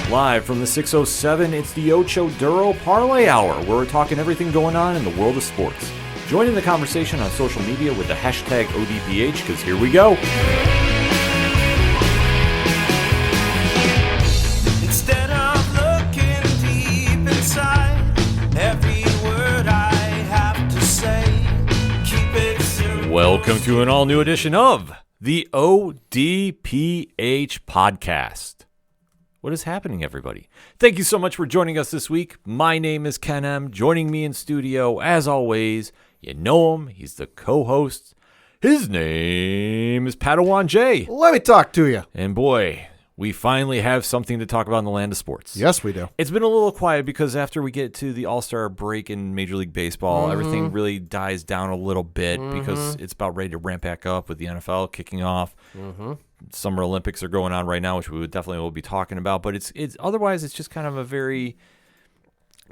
Live from the 607, it's the Ocho Duro Parlay Hour, where we're talking everything going on in the world of sports. Join in the conversation on social media with the hashtag ODPH, because here we go. Instead of looking deep inside, every word I have to say, keep it simple. Welcome to an all-new edition of the ODPH podcast. What is happening, everybody? Thank you so much for joining us this week. My name is Ken M. Joining me in studio, as always, you know him. He's the co-host. His name is Padawan J. Let me talk to you. And boy, we finally have something to talk about in the land of sports. Yes, we do. It's been a little quiet because after we get to the All-Star break in Major League Baseball, everything really dies down a little bit because it's about ready to ramp back up with the NFL kicking off. Summer Olympics are going on right now, which we would definitely will be talking about. But it's otherwise, it's just kind of a very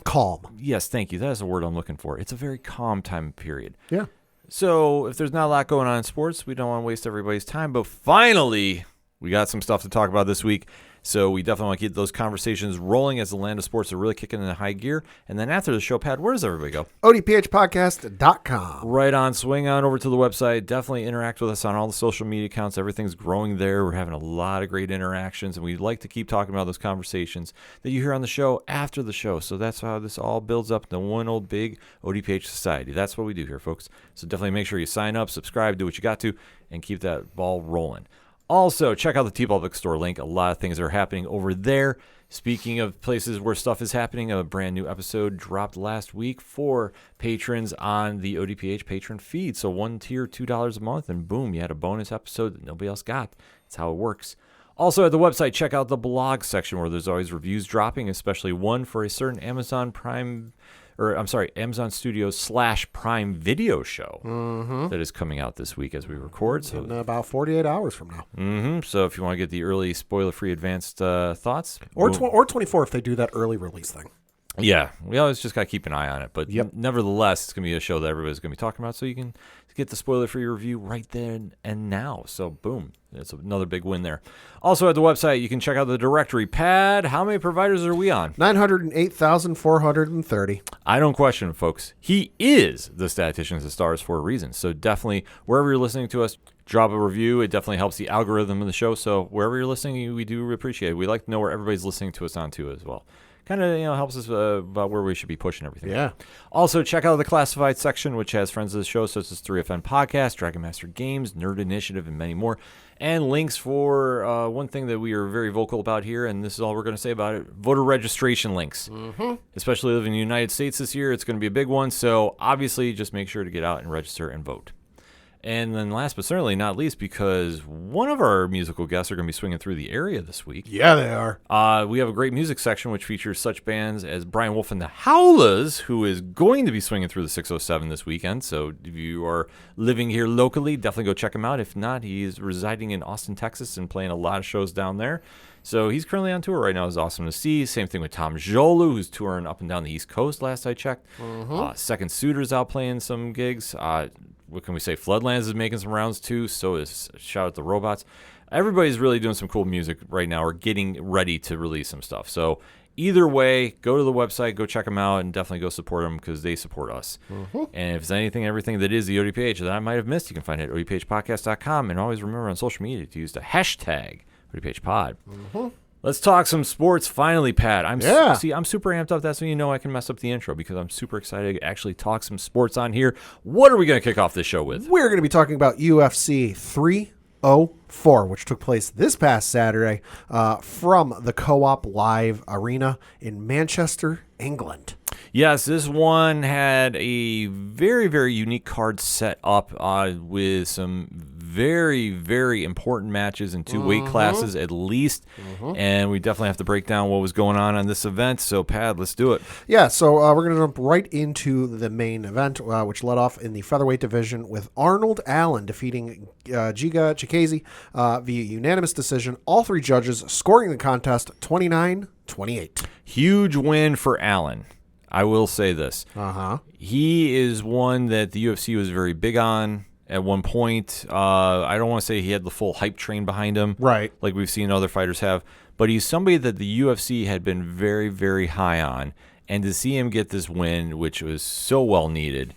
calm. Yes, thank you. That is the word I'm looking for. It's a very calm time period. Yeah. So if there's not a lot going on in sports, we don't want to waste everybody's time. But finally, we got some stuff to talk about this week. So we definitely want to keep those conversations rolling as the land of sports are really kicking into high gear. And then after the show, Pat, where does everybody go? ODPHpodcast.com. Right on. Swing on over to the website. Definitely interact with us on all the social media accounts. Everything's growing there. We're having a lot of great interactions. And we'd like to keep talking about those conversations that you hear on the show after the show. So that's how this all builds up into one old big ODPH society. That's what we do here, folks. So definitely make sure you sign up, subscribe, do what you got to, and keep that ball rolling. Also, check out the T-Public store link. A lot of things are happening over there. Speaking of places where stuff is happening, a brand new episode dropped last week for patrons on the ODPH patron feed. So one tier, $2 a month, and boom, you had a bonus episode that nobody else got. That's how it works. Also, at the website, check out the blog section where there's always reviews dropping, especially one for a certain Amazon Studios / Prime Video show that is coming out this week as we record. So In about 48 hours from now. So if you want to get the early spoiler-free advanced thoughts. Or 24 if they do that early release thing. Yeah, we always just got to keep an eye on it. But nevertheless, it's going to be a show that everybody's going to be talking about, so you can get the spoiler-free review right there and now. So boom, it's another big win there. Also at the website, you can check out the directory. Pad, how many providers are we on? 908,430. I don't question it, folks. He is the Statisticians of Stars for a reason. So definitely, wherever you're listening to us, drop a review. It definitely helps the algorithm of the show. So wherever you're listening, we do appreciate it. We like to know where everybody's listening to us on too as well. Kind of, helps us about where we should be pushing everything. Yeah. Also, check out the classified section, which has friends of the show, such as 3FN Podcast, Dragon Master Games, Nerd Initiative, and many more. And links for one thing that we are very vocal about here, and this is all we're going to say about it, voter registration links. Especially living in the United States this year, it's going to be a big one. So, obviously, just make sure to get out and register and vote. And then last but certainly not least, because one of our musical guests are going to be swinging through the area this week. Yeah, they are. We have a great music section which features such bands as Brian Wolf and the Howlers, who is going to be swinging through the 607 this weekend. So if you are living here locally, definitely go check him out. If not, he's residing in Austin, Texas, and playing a lot of shows down there. So he's currently on tour right now. It's awesome to see. Same thing with Tom Jolu, who's touring up and down the East Coast last I checked. Second Suitor's out playing some gigs. What can we say? Floodlands is making some rounds too. So is shout out to Robots. Everybody's really doing some cool music right now or getting ready to release some stuff. So either way, go to the website, go check them out, and definitely go support them because they support us. And if there's anything, everything that is the ODPH that I might have missed, you can find it at ODPHpodcast.com. And always remember on social media to use the hashtag ODPHpod. Let's talk some sports finally, Pat. I'm super amped up. That's when you know I can mess up the intro because I'm super excited to actually talk some sports on here. What are we going to kick off this show with? We're going to be talking about UFC 304, which took place this past Saturday from the Co-op Live Arena in Manchester, England. Yes, this one had a very, very unique card set up with some very, very important matches in two weight classes at least. And we definitely have to break down what was going on this event. So, Pat, let's do it. Yeah, so we're going to jump right into the main event, which led off in the featherweight division with Arnold Allen defeating Giga Chikadze via unanimous decision. All three judges scoring the contest 29-28. Huge win for Allen. I will say this. He is one that the UFC was very big on at one point. I don't want to say he had the full hype train behind him, Right. like we've seen other fighters have, but he's somebody that the UFC had been very, very high on. And to see him get this win, which was so well needed,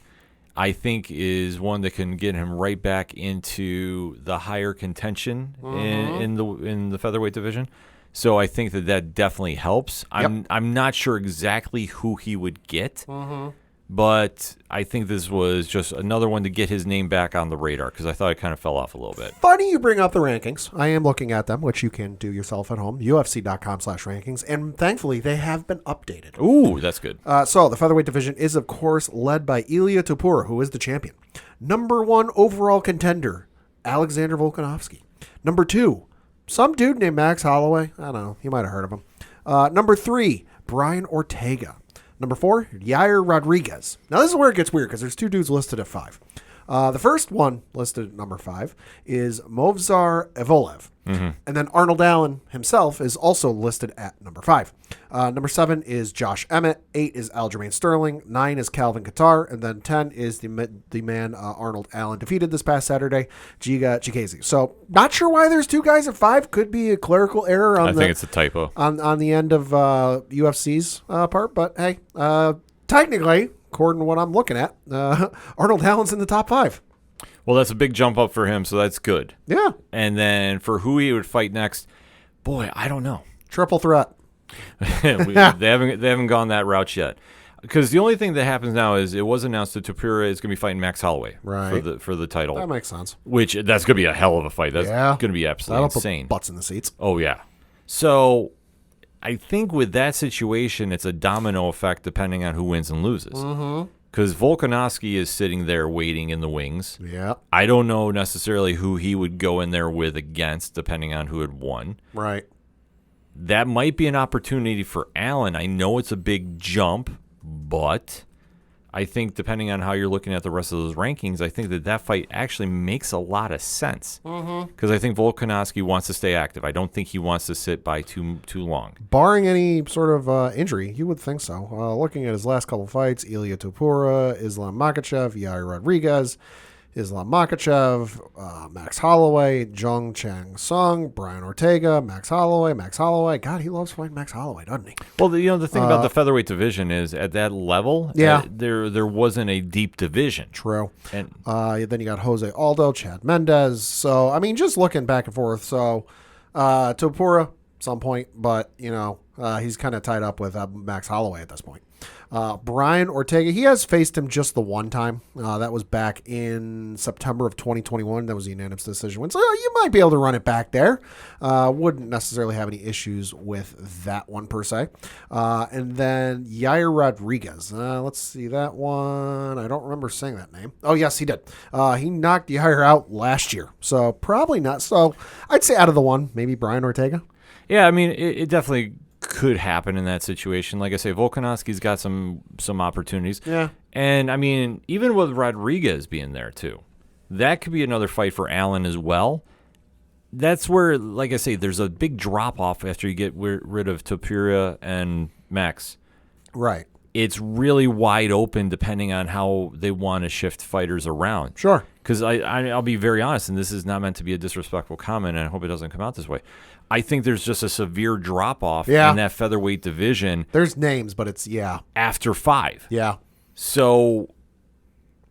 I think is one that can get him right back into the higher contention in the featherweight division. So I think that definitely helps. I'm not sure exactly who he would get, but I think this was just another one to get his name back on the radar because I thought it kind of fell off a little bit. Funny you bring up the rankings. I am looking at them, which you can do yourself at home, UFC.com/rankings, and thankfully they have been updated. Ooh, that's good. So the featherweight division is, of course, led by Ilia Topuria, who is the champion. Number 1 overall contender, Alexander Volkanovski. Number 2, some dude named Max Holloway. I don't know. You might have heard of him. Number 3, Brian Ortega. Number 4, Yair Rodriguez. Now, this is where it gets weird because there's 2 dudes listed at 5. The first one listed at number 5 is Movsar Evloev. And then Arnold Allen himself is also listed at number 5. Number 7 is Josh Emmett. 8 is Aljamain Sterling. 9 is Calvin Kattar. And then 10 is the man Arnold Allen defeated this past Saturday, Giga Chikadze. So not sure why there's 2 guys at 5. Could be a clerical error on I think it's a typo. on the end of UFC's part. But hey, technically, according to what I'm looking at, Arnold Allen's in the top 5. Well, that's a big jump up for him, so that's good. Yeah. And then for who he would fight next, boy, I don't know. Triple threat. They haven't gone that route yet. Because the only thing that happens now is it was announced that Topuria is going to be fighting Max Holloway for the title. That makes sense. Which that's going to be a hell of a fight. That's Yeah. going to be absolutely insane. Put butts in the seats. Oh yeah. So I think with that situation, it's a domino effect depending on who wins and loses. Because Volkanovski is sitting there waiting in the wings. Yeah. I don't know necessarily who he would go in there with against, depending on who had won. Right. That might be an opportunity for Allen. I know it's a big jump, but I think depending on how you're looking at the rest of those rankings, I think that fight actually makes a lot of sense. Because I think Volkanovski wants to stay active. I don't think he wants to sit by too long. Barring any sort of injury, you would think so. Looking at his last couple fights, Ilia Topuria, Islam Makhachev, Yair Rodriguez, Islam Makhachev, Max Holloway, Jung Chang Sung, Brian Ortega, Max Holloway. God, he loves fighting Max Holloway, doesn't he? Well, the thing about the featherweight division is at that level, there wasn't a deep division. True. And then you got Jose Aldo, Chad Mendez. So, I mean, just looking back and forth. So, Topuria, some point, but, he's kind of tied up with Max Holloway at this point. Brian Ortega, he has faced him just the one time. That was back in September of 2021. That was a unanimous decision win. So you might be able to run it back there. Wouldn't necessarily have any issues with that one per se. And then Yair Rodriguez. Let's see that one. I don't remember saying that name. Oh, yes, he did. He knocked Yair out last year. So probably not. So I'd say out of the one, maybe Brian Ortega. Yeah, I mean, it definitely could happen in that situation. Like I say, Volkanovski's got some opportunities. Yeah. And, I mean, even with Rodriguez being there, too, that could be another fight for Allen as well. That's where, like I say, there's a big drop-off after you get rid of Topuria and Max. Right. It's really wide open depending on how they want to shift fighters around. Sure. Because I'll be very honest, and this is not meant to be a disrespectful comment, and I hope it doesn't come out this way. I think there's just a severe drop-off in that featherweight division. There's names, but it's, after 5. Yeah. So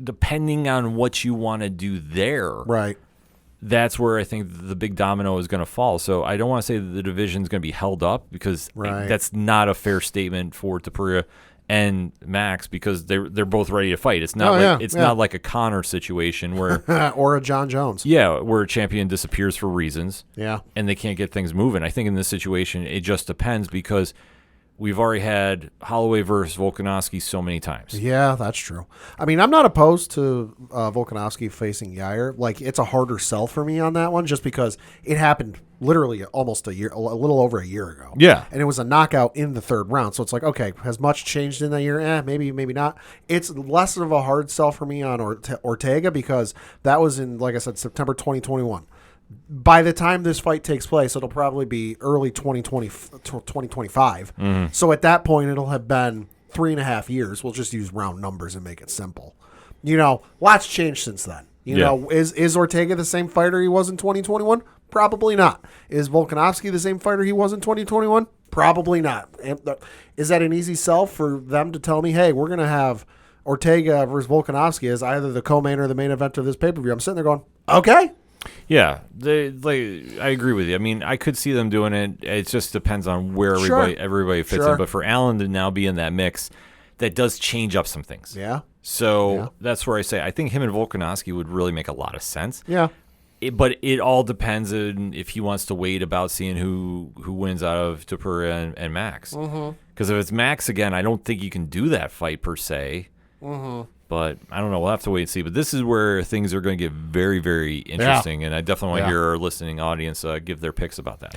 depending on what you want to do there, Right. that's where I think the big domino is going to fall. So I don't want to say that the division's going to be held up because that's not a fair statement for Topuria and Max because they're both ready to fight. It's not not like a Conor situation where or a John Jones. Yeah, where a champion disappears for reasons. Yeah. And they can't get things moving. I think in this situation it just depends because we've already had Holloway versus Volkanovski so many times. Yeah, that's true. I mean, I'm not opposed to Volkanovski facing Yair. Like, it's a harder sell for me on that one just because it happened literally almost a little over a year ago. Yeah. And it was a knockout in the 3rd round. So it's like, okay, has much changed in that year? Maybe not. It's less of a hard sell for me on Ortega because that was in, like I said, September 2021. By the time this fight takes place, it'll probably be early 2025. Mm-hmm. So at that point, it'll have been 3.5 years. We'll just use round numbers and make it simple. Lots changed since then. You know, is Ortega the same fighter he was in 2021? Probably not. Is Volkanovski the same fighter he was in 2021? Probably not. Is that an easy sell for them to tell me, hey, we're going to have Ortega versus Volkanovski as either the co-main or the main event of this pay-per-view? I'm sitting there going, okay. Yeah, I agree with you. I mean, I could see them doing it. It just depends on where everybody fits in. But for Allen to now be in that mix, that does change up some things. Yeah. So that's where I say I think him and Volkanovski would really make a lot of sense. Yeah. But it all depends on if he wants to wait about seeing who wins out of Topuria and Max. Because if it's Max again, I don't think you can do that fight per se. But I don't know. We'll have to wait and see. But this is where things are going to get very, very interesting. And I definitely want to hear our listening audience give their picks about that.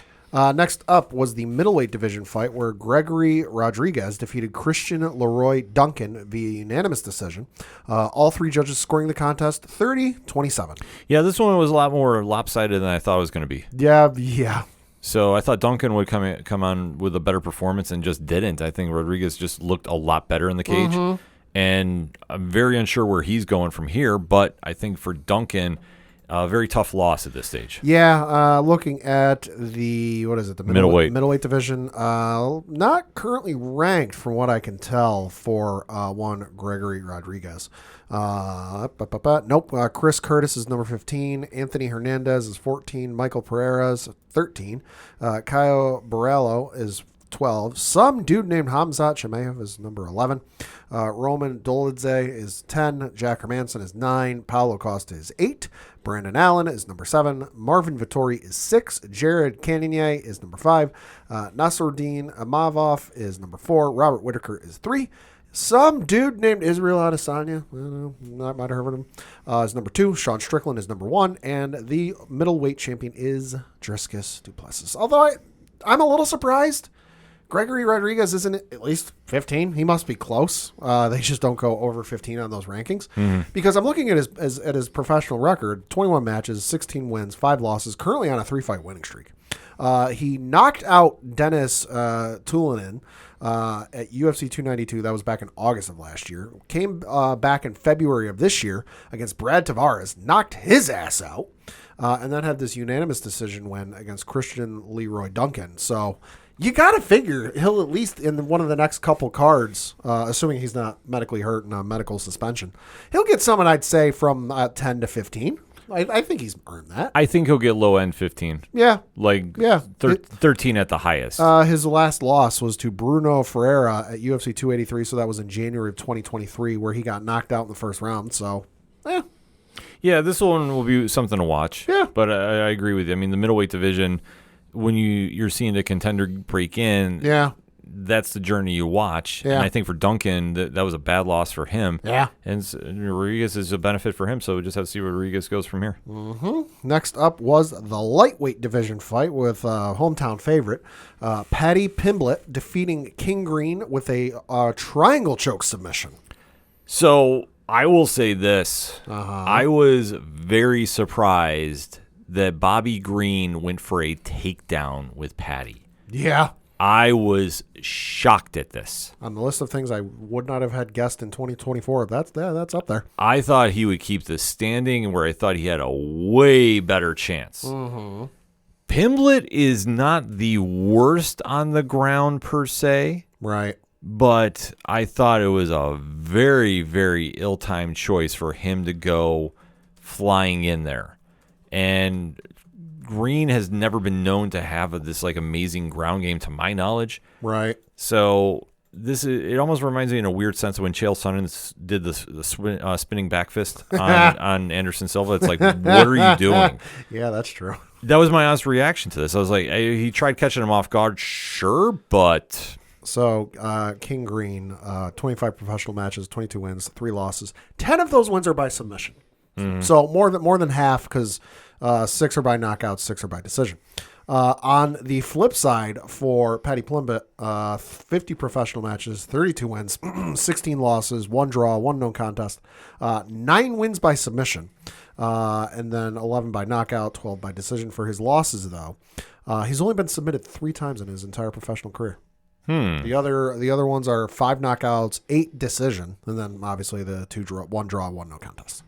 Next up was the middleweight division fight where Gregory Rodriguez defeated Christian Leroy Duncan via unanimous decision. All three judges scoring the contest 30-27. Yeah, this one was a lot more lopsided than I thought it was going to be. Yeah. So I thought Duncan would come on with a better performance and just didn't. I think Rodriguez just looked a lot better in the cage. And I'm very unsure where he's going from here. But I think for Duncan, a very tough loss at this stage. Yeah, looking at the middleweight division, not currently ranked from what I can tell for one Gregory Rodriguez. Nope. Chris Curtis is number 15. Anthony Hernandez is 14. Michael Pereira is 13. Caio Borrello is 12. Some dude named Hamzat Chimaev is number 11. Roman Dolidze is 10. Jack Hermanson is 9. Paulo Costa is 8. Brandon Allen is number 7. Marvin Vittori is 6. Jared Cannonier is number 5. Nasruddin Amavov is number 4. Robert Whitaker is 3. Some dude named Israel Adesanya, I don't know, I might have heard of him, is number 2. Sean Strickland is number 1. And the middleweight champion is Dricus du Plessis. Although I'm a little surprised. Gregory Rodriguez isn't at least 15. He must be close. They just don't go over 15 on those rankings. Because I'm looking at his professional record, 21 matches, 16 wins, 5 losses, currently on a 3-fight winning streak. He knocked out Dennis Tulanen at UFC 292. That was back in August of last year. Came back in February of this year against Brad Tavares, knocked his ass out, and then had this unanimous decision win against Christian Leroy Duncan. So you got to figure he'll at least in one of the next couple cards, assuming he's not medically hurt and on medical suspension, he'll get someone I'd say from 10 to 15. I think he's earned that. I think he'll get low end 15. Yeah. 13 at the highest. His last loss was to Bruno Ferreira at UFC 283, so that was in January of 2023 where he got knocked out in the first round. So, Yeah, this one will be something to watch. Yeah. But I agree with you. I mean, the middleweight division, when you're seeing a contender break in, that's the journey you watch. Yeah. And I think for Duncan, that was a bad loss for him. Yeah. And Rodriguez is a benefit for him, so we just have to see where Rodriguez goes from here. Next up was the lightweight division fight with hometown favorite Paddy Pimblett defeating King Green with a triangle choke submission. So I will say this. I was very surprised that Bobby Green went for a takedown with Paddy. Yeah. I was shocked at this. On the list of things I would not have had guessed in 2024, that's up there. I thought he would keep this standing, and where I thought he had a way better chance. Pimblett is not the worst on the ground per se. Right. But I thought it was a very, very ill-timed choice for him to go flying in there. And Green has never been known to have this amazing ground game, to my knowledge. Right. So it almost reminds me in a weird sense of when Chael Sonnen did the spinning back fist on Anderson Silva. It's like, what are you doing? Yeah, that's true. That was my honest reaction to this. I was like, he tried catching him off guard, sure, but... So, King Green, 25 professional matches, 22 wins, 3 losses. 10 of those wins are by submission. So more than half, because 6 are by knockout, 6 are by decision. On the flip side, for Paddy Pimblett, 50 professional matches, 32 wins, 16 losses, 1 draw, 1 no contest, 9 wins by submission, and then 11 by knockout, 12 by decision. For his losses, though, he's only been submitted 3 times in his entire professional career. The other ones are 5 knockouts, 8 decision, and then obviously the 1 draw, 1 no contest.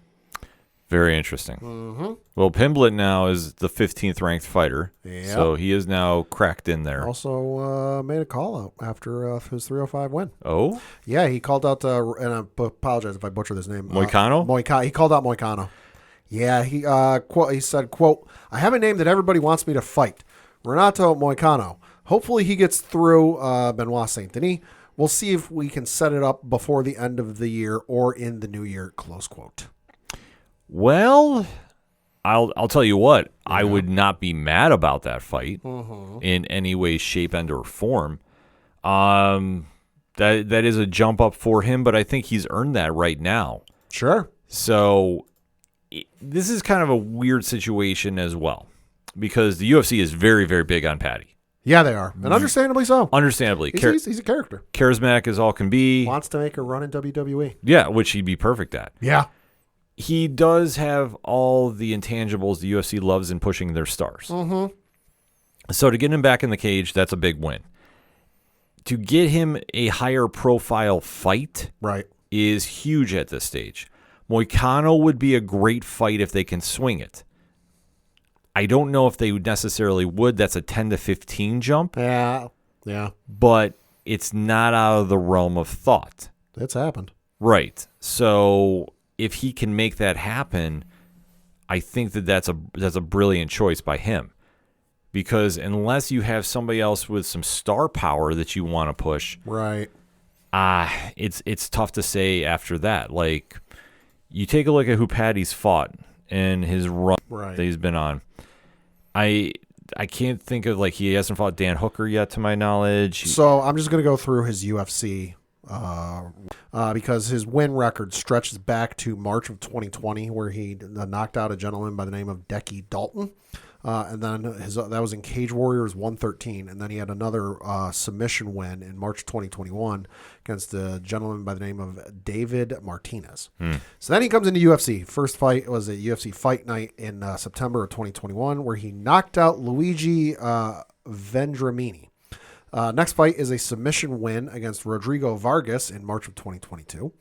Very interesting. Mm-hmm. Well, Pimblett now is the 15th ranked fighter, so he is now cracked in there. Also made a call out after his 305 win. Oh? Yeah, he called out, and I apologize if I butcher this name. Moicano? He called out Moicano. Yeah, he said, quote, I have a name that everybody wants me to fight. Renato Moicano. Hopefully he gets through Benoit Saint Denis. We'll see if we can set it up before the end of the year or in the new year, close quote. Well, I'll tell you what. Yeah. I would not be mad about that fight in any way, shape, and or form. That is a jump up for him, but I think he's earned that right now. Sure. So this is kind of a weird situation as well because the UFC is very, very big on Paddy. Yeah, they are. And understandably so. Understandably. He's a character. Charismatic as all can be. Wants to make a run in WWE. Yeah, which he'd be perfect at. Yeah. He does have all the intangibles the UFC loves in pushing their stars. Mm-hmm. So to get him back in the cage, that's a big win. To get him a higher profile fight is huge at this stage. Moicano would be a great fight if they can swing it. I don't know if they necessarily would. That's a 10 to 15 jump. Yeah. But it's not out of the realm of thought. It's happened. Right. So if he can make that happen, I think that's a brilliant choice by him. Because unless you have somebody else with some star power that you want to push, it's tough to say after that. Like, you take a look at who Paddy's fought and his run that he's been on. I can't think of, like, he hasn't fought Dan Hooker yet, to my knowledge. So I'm just going to go through his UFC because his win record stretches back to March of 2020, where he knocked out a gentleman by the name of Decky Dalton. And then that was in Cage Warriors 113. And then he had another submission win in March 2021 against a gentleman by the name of David Martinez. So then he comes into UFC. First fight was at UFC Fight Night in September of 2021, where he knocked out Luigi Vendramini. Next fight is a submission win against Rodrigo Vargas in March of 2022.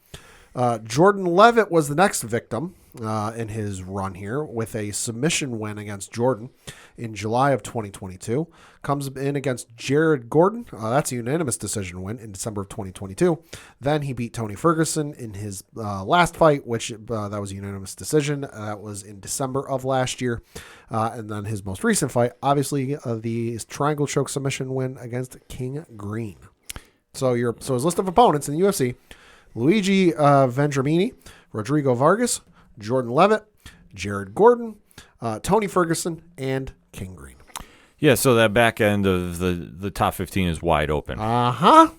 Jordan Levitt was the next victim in his run here with a submission win against Jordan in July of 2022. Comes in against Jared Gordon. That's a unanimous decision win in December of 2022. Then he beat Tony Ferguson in his last fight, which that was a unanimous decision. That was in December of last year. And then his most recent fight, obviously the triangle choke submission win against King Green. So his list of opponents in the UFC: Luigi Vendramini, Rodrigo Vargas, Jordan Levitt, Jared Gordon, Tony Ferguson, and King Green. Yeah, so that back end of the top 15 is wide open. Uh-huh.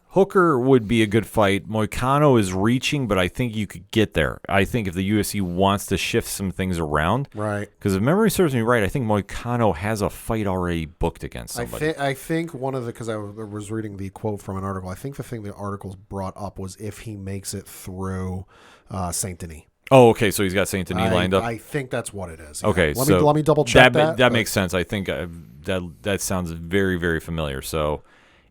Hooker would be a good fight. Moicano is reaching, but I think you could get there. I think if the UFC wants to shift some things around. Right. Because if memory serves me right, I think Moicano has a fight already booked against somebody. I think one of the, because I was reading the quote from an article, I think the thing the articles brought up was if he makes it through Saint Denis. Oh, okay. So he's got Saint Denis lined up. I think that's what it is. Yeah. Okay, let me double check that. That makes sense. I think that sounds very, very familiar. So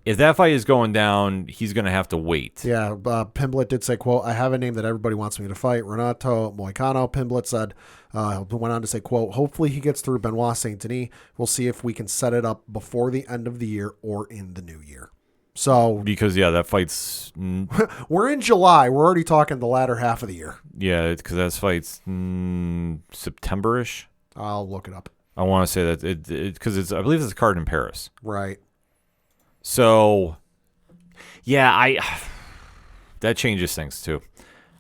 if that fight is going down, he's going to have to wait. Yeah. Pimblett did say, "quote I have a name that everybody wants me to fight, Renato Moicano." Pimblett said, went on to say, "quote Hopefully he gets through Benoit Saint Denis. We'll see if we can set it up before the end of the year or in the new year." So because that fight's we're in July. We're already talking the latter half of the year. Yeah, because that fight's September-ish. I'll look it up. I want to say that because I believe it's a card in Paris. Right. So, yeah, that changes things too.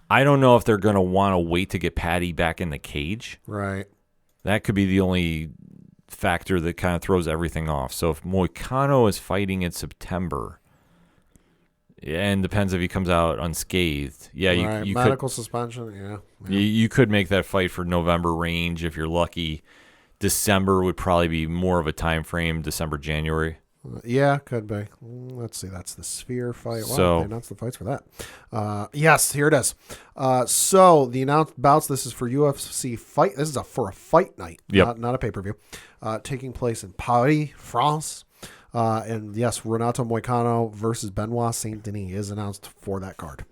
I don't know if they're going to want to wait to get Paddy back in the cage. Right. That could be the only factor that kind of throws everything off. So if Moicano is fighting in September, and depends if he comes out unscathed. Yeah, you medical suspension. Yeah. You could make that fight for November range if you're lucky. December would probably be more of a time frame. December, January. Yeah, could be. Let's see. That's the Sphere fight. Wow, they announced the fights for that. Yes, here it is. So the announced bouts. This is for UFC fight. This is for a fight night, not a pay-per-view. Taking place in Paris, France. And yes, Renato Moicano versus Benoit Saint Denis is announced for that card.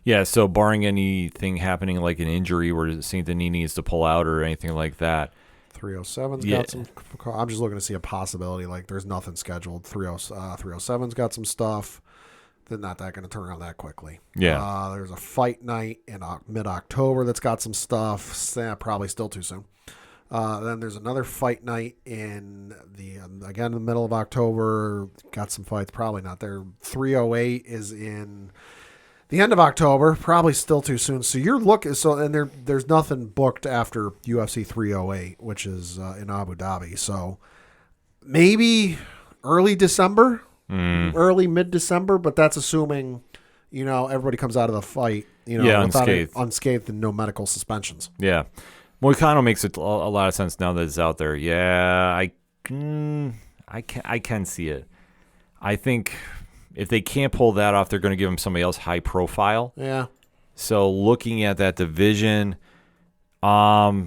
Yeah, so barring anything happening like an injury where St. Denis needs to pull out or anything like that. 307's Yeah. got some. I'm just looking to see a possibility. Like, there's nothing scheduled. 307's got some stuff. They're not that going to turn around that quickly. Yeah. There's a fight night in mid-October that's got some stuff. Probably still too soon. Then there's another fight night in the middle of October. Got some fights. Probably not there. 308 is in the end of October. Probably still too soon. So you're looking. There's nothing booked after UFC 308, which is in Abu Dhabi. So maybe early December, early mid-December. But that's assuming everybody comes out of the fight without unscathed and no medical suspensions. Yeah. Moicano makes it a lot of sense now that it's out there. Yeah, I can see it. I think if they can't pull that off, they're going to give him somebody else high profile. Yeah. So looking at that division, I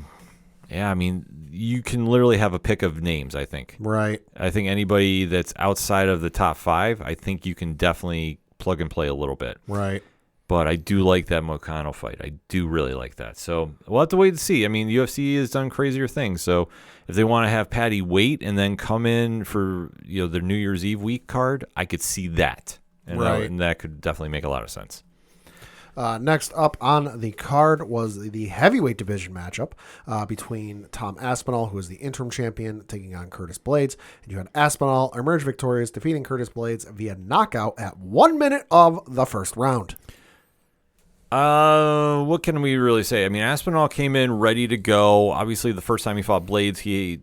mean, you can literally have a pick of names, I think. Right. I think anybody that's outside of the top 5, I think you can definitely plug and play a little bit. Right. But I do like that Moicano fight. I do really like that. So we'll have to wait and see. I mean, the UFC has done crazier things. So if they want to have Patty wait and then come in for their New Year's Eve week card, I could see that. And that could definitely make a lot of sense. Next up on the card was the heavyweight division matchup between Tom Aspinall, who is the interim champion, taking on Curtis Blades. And you had Aspinall emerge victorious, defeating Curtis Blades via knockout at 1 minute of the first round. What can we really say? I mean, Aspinall came in ready to go. Obviously, the first time he fought Blades, he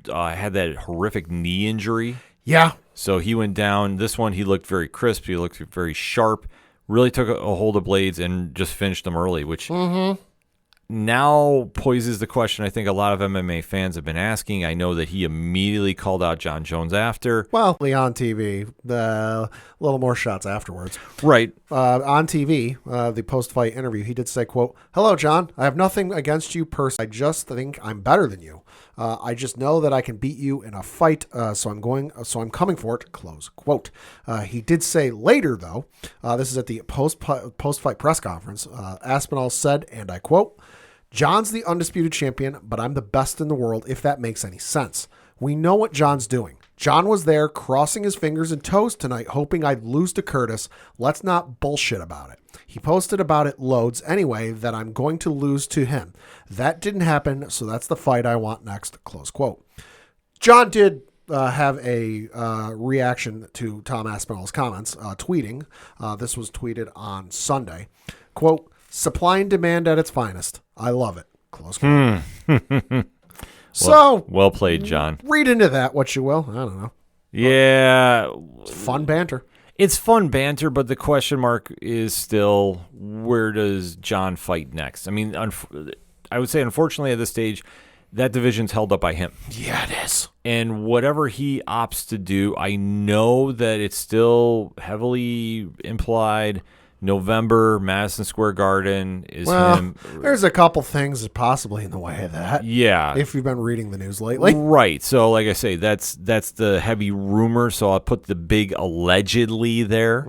had that horrific knee injury. Yeah. So he went down. This one, he looked very crisp. He looked very sharp. Really took a hold of Blades and just finished them early, which now poses the question I think a lot of MMA fans have been asking. I know that he immediately called out John Jones after. Well, on TV, a little more shots afterwards. Right. On TV, the post-fight interview, he did say, quote, "Hello, John. I have nothing against you personally. I just think I'm better than you. I just know that I can beat you in a fight, so I'm coming for it," close quote. He did say later, though, this is at the post-fight press conference, Aspinall said, and I quote, "John's the undisputed champion, but I'm the best in the world, if that makes any sense. We know what John's doing. John was there crossing his fingers and toes tonight, hoping I'd lose to Curtis. Let's not bullshit about it. He posted about it loads anyway, that I'm going to lose to him. That didn't happen, so that's the fight I want next," close quote. John did have a reaction to Tom Aspinall's comments, tweeting. This was tweeted on Sunday. Quote, "Supply and demand at its finest. I love it," close quote. So, well played, John. Read into that what you will. I don't know. Yeah. It's fun banter. It's fun banter, but the question mark is still, where does John fight next? I mean, I would say, unfortunately, at this stage, that division's held up by him. Yeah, it is. And whatever he opts to do, I know that it's still heavily implied. November, Madison Square Garden is him. There's a couple things possibly in the way of that. Yeah. If you've been reading the news lately. Right. So, like I say, that's the heavy rumor. So I'll put the big allegedly there.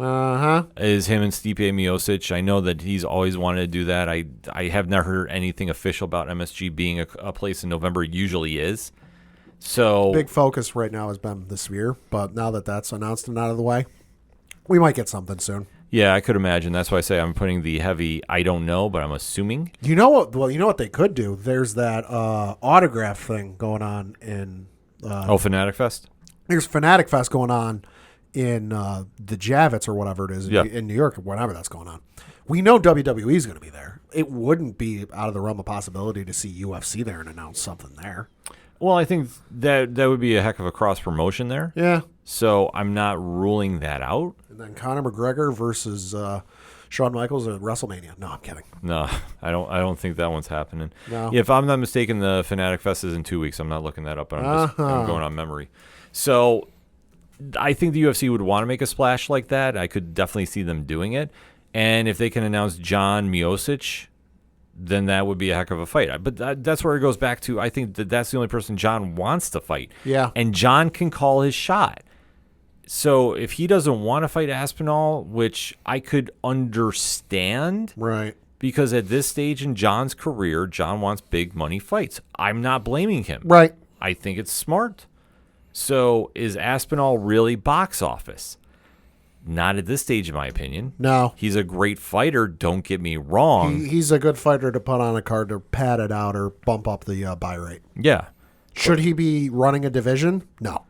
Is him and Stipe Miocic. I know that he's always wanted to do that. I have never heard anything official about MSG being a place in November. It usually is. So big focus right now has been the Sphere, but now that that's announced and out of the way, we might get something soon. Yeah, I could imagine. That's why I say I'm putting the heavy, I don't know, but I'm assuming. You know what? Well, you know what they could do? There's that autograph thing going on in... Fanatic Fest? There's Fanatic Fest going on in the Javits or whatever it is in New York, or whatever that's going on. We know WWE is going to be there. It wouldn't be out of the realm of possibility to see UFC there and announce something there. Well, I think that would be a heck of a cross-promotion there. Yeah. So I'm not ruling that out. And then Conor McGregor versus Shawn Michaels at WrestleMania. No, I'm kidding. No, I don't think that one's happening. No. If I'm not mistaken, the Fanatic Fest is in 2 weeks. I'm not looking that up, but I'm going on memory. So I think the UFC would want to make a splash like that. I could definitely see them doing it. And if they can announce John Miocic, then that would be a heck of a fight. But that's where it goes back to, I think that's the only person John wants to fight. Yeah. And John can call his shot. So if he doesn't want to fight Aspinall, which I could understand, Right. because at this stage in John's career, John wants big money fights. I'm not blaming him. Right. I think it's smart. So is Aspinall really box office? Not at this stage, in my opinion. No. He's a great fighter, don't get me wrong. He's a good fighter to put on a card to pad it out or bump up the buy rate. Yeah. Should he be running a division? No.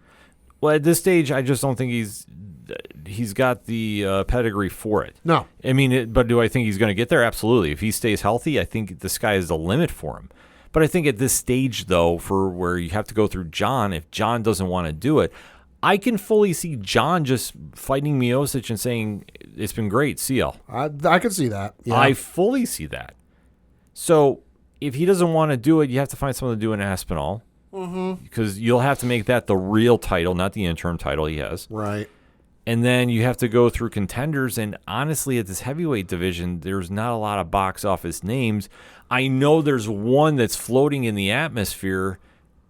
Well, at this stage, I just don't think he's got the pedigree for it. No. I mean, but do I think he's going to get there? Absolutely. If he stays healthy, I think the sky is the limit for him. But I think at this stage, though, for where you have to go through John, if John doesn't want to do it, I can fully see John just fighting Miocic and saying, it's been great, CL. I could see that. Yeah. I fully see that. So if he doesn't want to do it, you have to find someone to do an Aspinall. Because you'll have to make that the real title, not the interim title he has. Right. And then you have to go through contenders. And honestly, at this heavyweight division, there's not a lot of box office names. I know there's one that's floating in the atmosphere,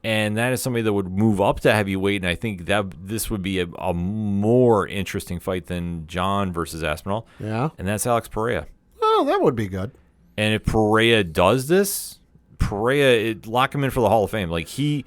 and that is somebody that would move up to heavyweight. And I think that this would be a more interesting fight than John versus Aspinall. Yeah. And that's Alex Pereira. Oh, that would be good. And if Pereira does this, lock him in for the Hall of Fame. Like, he,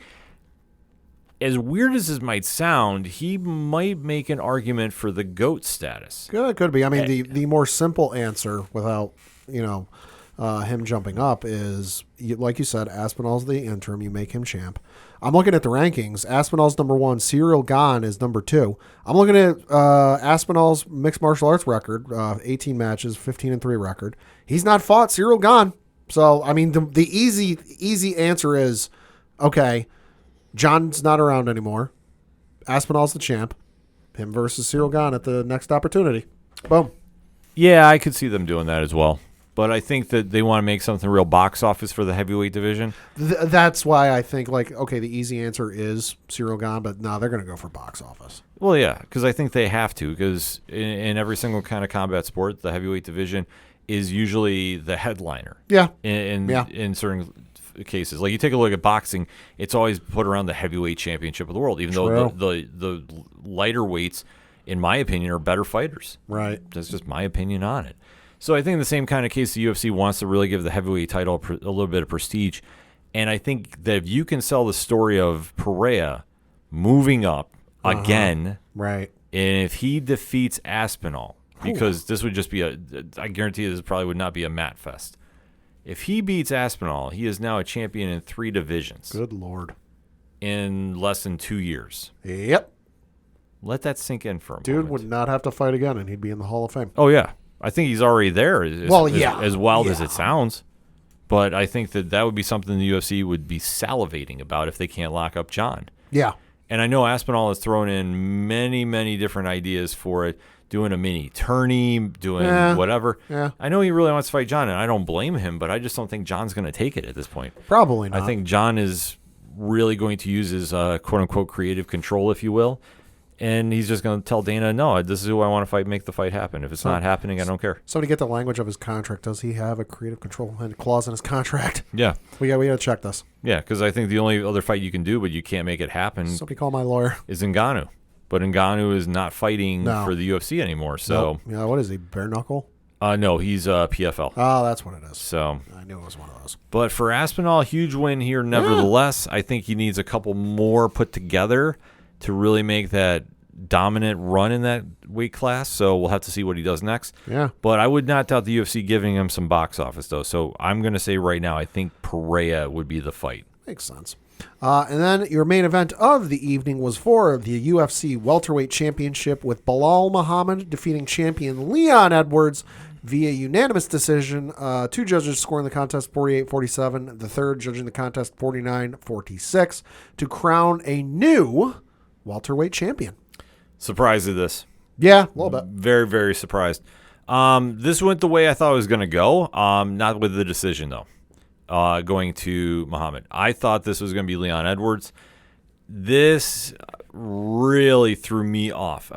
as weird as this might sound, he might make an argument for the GOAT status. It could be. I mean, the more simple answer without, him jumping up is, like you said, Aspinall's the interim. You make him champ. I'm looking at the rankings. Aspinall's number 1. Cyril Gane is number 2. I'm looking at Aspinall's mixed martial arts record, 18 matches, 15-3 record. He's not fought Cyril Gane. So, I mean, the easy answer is, okay, John's not around anymore. Aspinall's the champ. Him versus Cyril Gane at the next opportunity. Boom. Yeah, I could see them doing that as well. But I think that they want to make something real box office for the heavyweight division. That's why I think, okay, the easy answer is Cyril Gane, but no, they're going to go for box office. Well, yeah, because I think they have to, because in every single kind of combat sport, the heavyweight division is usually the headliner. Yeah. In certain cases. Like, you take a look at boxing, it's always put around the heavyweight championship of the world, even though the lighter weights, in my opinion, are better fighters. Right. That's just my opinion on it. So I think in the same kind of case, the UFC wants to really give the heavyweight title a little bit of prestige. And I think that if you can sell the story of Pereira moving up again, right, and if he defeats Aspinall, because this would just be I guarantee this probably would not be a mat fest. If he beats Aspinall, he is now a champion in 3 divisions. Good Lord. In less than 2 years. Yep. Let that sink in for a moment. Dude would not have to fight again, and he'd be in the Hall of Fame. Oh, yeah. I think he's already there, as wild as Yeah. it sounds. But I think that would be something the UFC would be salivating about if they can't lock up John. Yeah. And I know Aspinall has thrown in many, many different ideas for it, doing a mini tourney, doing whatever. Yeah. I know he really wants to fight John, and I don't blame him, but I just don't think John's going to take it at this point. Probably not. I think John is really going to use his quote-unquote creative control, if you will, and he's just going to tell Dana, no, this is who I want to fight, make the fight happen. If it's not happening, I don't care. Somebody get the language of his contract. Does he have a creative control clause in his contract? Yeah. We got to check this. Yeah, because I think the only other fight you can do, but you can't make it happen, Somebody call my lawyer. is Ngannou. But Ngannou is not fighting for the UFC anymore. So, Yeah, what is he, bare knuckle? No, he's PFL. Oh, that's what it is. So, I knew it was one of those. but for Aspinall, huge win here. Nevertheless, I think he needs a couple more put together to really make that dominant run in that weight class. So we'll have to see what he does next. Yeah. But I would not doubt the UFC giving him some box office, though. So I'm going to say right now, I think Pereira would be the fight. Makes sense. And then your main event of the evening was for the UFC Welterweight Championship, with Bilal Muhammad defeating champion Leon Edwards via unanimous decision. 2 judges scoring the contest 48-47, the third judging the contest 49-46 to crown a new welterweight champion. Surprised at this. Yeah, a little bit. Very, very surprised. This went the way I thought it was going to go. Not with the decision, though. Going to Muhammad. I thought this was going to be Leon Edwards. This really threw me off.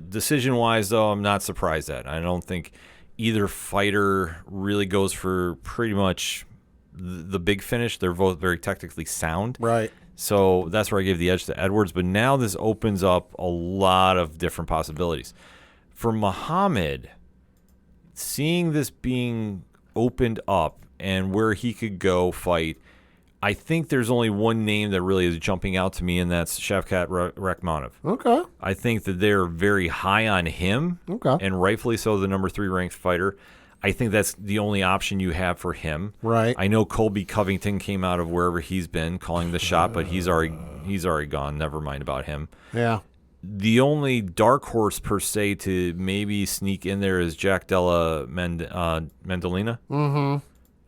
Decision-wise, though, I'm not surprised at. I don't think either fighter really goes for pretty much the big finish. They're both very technically sound. Right. So that's where I gave the edge to Edwards. But now this opens up a lot of different possibilities. For Muhammad, seeing this being opened up and where he could go fight, I think there's only one name that really is jumping out to me, and that's Shavkat Rakhmonov. Okay. I think that they're very high on him, and rightfully so, the number 3 ranked fighter. I think that's the only option you have for him. Right. I know Colby Covington came out of wherever he's been calling the shot, but he's already gone. Never mind about him. Yeah. The only dark horse per se to maybe sneak in there is Jack Della Mendolina. Mm-hmm.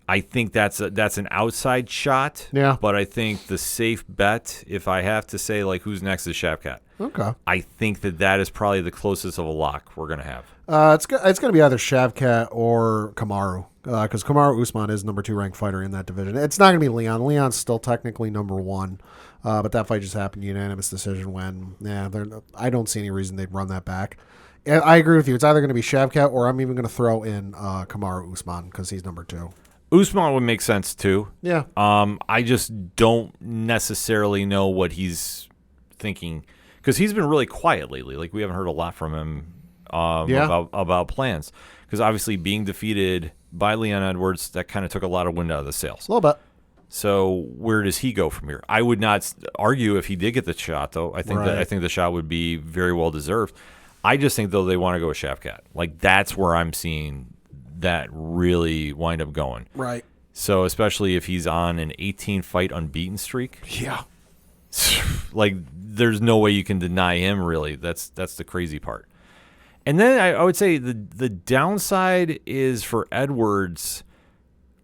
I think that's an outside shot. Yeah. But I think the safe bet, if I have to say, like, who's next is Shavkat. Okay. I think that is probably the closest of a lock we're gonna have. It's going to be either Shavkat or Kamaru, because Kamaru Usman is number 2 ranked fighter in that division. It's not going to be Leon. Leon's still technically number 1, but that fight just happened, unanimous decision when, I don't see any reason they'd run that back. And I agree with you. It's either going to be Shavkat or I'm even going to throw in Kamaru Usman because he's number 2. Usman would make sense too. Yeah. I just don't necessarily know what he's thinking because he's been really quiet lately. Like we haven't heard a lot from him about plans. Because obviously being defeated by Leon Edwards, that kind of took a lot of wind out of the sails. A little bit. So where does he go from here? I would not argue if he did get the shot, though. I think the shot would be very well deserved. I just think though they want to go with Shavkat. Like that's where I'm seeing that really wind up going. Right. So especially if he's on an 18-fight unbeaten streak. Yeah. Like there's no way you can deny him. Really, that's the crazy part. And then I would say the downside is for Edwards.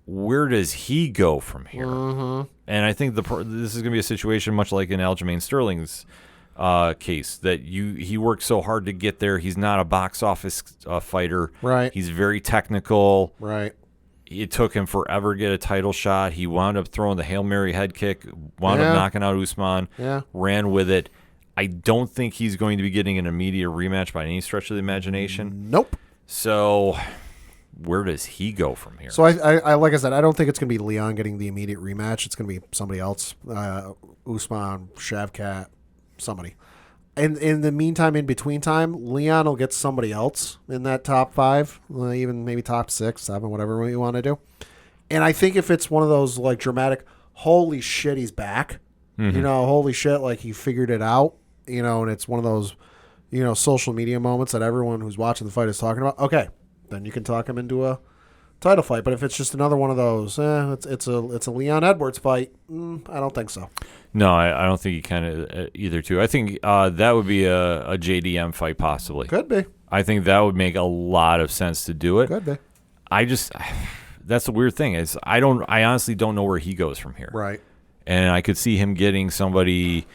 Where does he go from here? Mm-hmm. And I think this is going to be a situation much like in Aljamain Sterling's case that he worked so hard to get there. He's not a box office fighter. Right. He's very technical. Right. It took him forever to get a title shot. He wound up throwing the Hail Mary head kick, wound up knocking out Usman, ran with it. I don't think he's going to be getting an immediate rematch by any stretch of the imagination. Nope. So where does he go from here? So I like I said, I don't think it's going to be Leon getting the immediate rematch. It's going to be somebody else, Usman, Shavkat, somebody. And in the meantime, in between time, Leon will get somebody else in that top 5, even maybe top 6, 7, whatever you want to do. And I think if it's one of those like dramatic, holy shit, he's back. Mm-hmm. Holy shit, like he figured it out. And it's one of those, social media moments that everyone who's watching the fight is talking about. Okay, then you can talk him into a title fight. But if it's just another one of those, it's a Leon Edwards fight. I don't think so. No, I don't think he can either. Too. I think that would be a JDM fight possibly. Could be. I think that would make a lot of sense to do it. Could be. That's the weird thing is I honestly don't know where he goes from here. Right. And I could see him getting somebody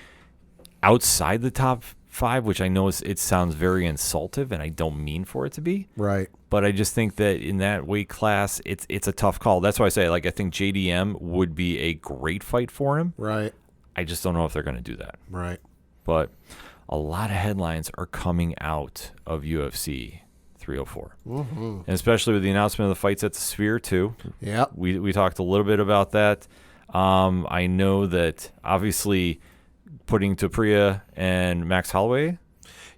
outside the top 5, which I know it sounds very insultive, and I don't mean for it to be. Right. But I just think that in that weight class, it's a tough call. That's why I say, I think JDM would be a great fight for him. Right. I just don't know if they're going to do that. Right. But a lot of headlines are coming out of UFC 304. Mm-hmm. And especially with the announcement of the fights at the Sphere, too. Yeah. We talked a little bit about that. I know that, obviously, putting Tapria and Max Holloway.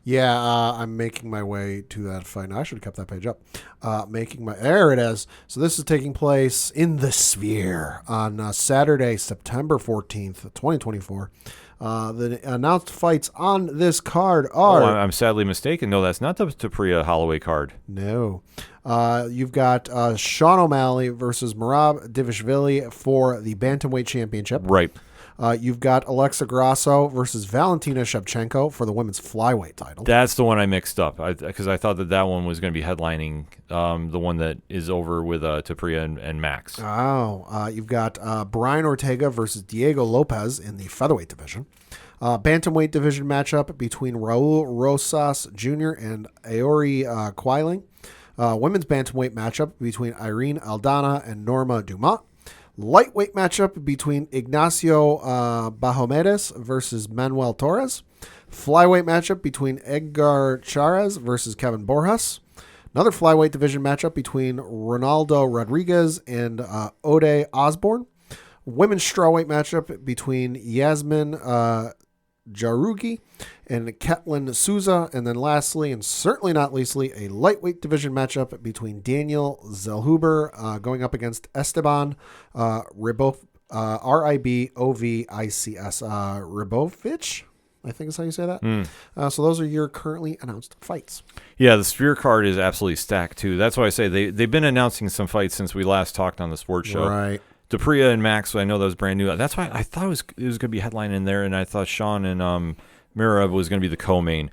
Yeah, I'm making my way to that fight. Now, I should have kept that page up. There it is. So this is taking place in the Sphere on Saturday, September 14th, 2024. The announced fights on this card are... I'm sadly mistaken. No, that's not the Tapria Holloway card. No. You've got Sean O'Malley versus Merab Divishvili for the Bantamweight Championship. Right. You've got Alexa Grasso versus Valentina Shevchenko for the women's flyweight title. That's the one I mixed up because I thought that one was going to be headlining the one that is over with Tapria and Max. Oh, you've got Brian Ortega versus Diego Lopez in the featherweight division. Bantamweight division matchup between Raul Rosas Jr. and Aori Quiling. Women's bantamweight matchup between Irene Aldana and Norma Dumont. Lightweight matchup between Ignacio Bajomedes versus Manuel Torres. Flyweight matchup between Edgar Charas versus Kevin Borjas. Another flyweight division matchup between Ronaldo Rodriguez and Ode Osborne. women's strawweight matchup between Yasmin Jarugi and Ketlin Souza. And then lastly, and certainly not leastly, a lightweight division matchup between Daniel Zellhuber going up against Esteban Ribovics, Ribovic, I think is how you say that. So those are your currently announced fights. Yeah, the Sphere card is absolutely stacked, too. That's why I say they've been announcing some fights since we last talked on the sports show. Right. Dupriya and Max, I know that was brand new. That's why I thought it was going to be headline in there, and I thought Sean and Mirav was going to be the co-main.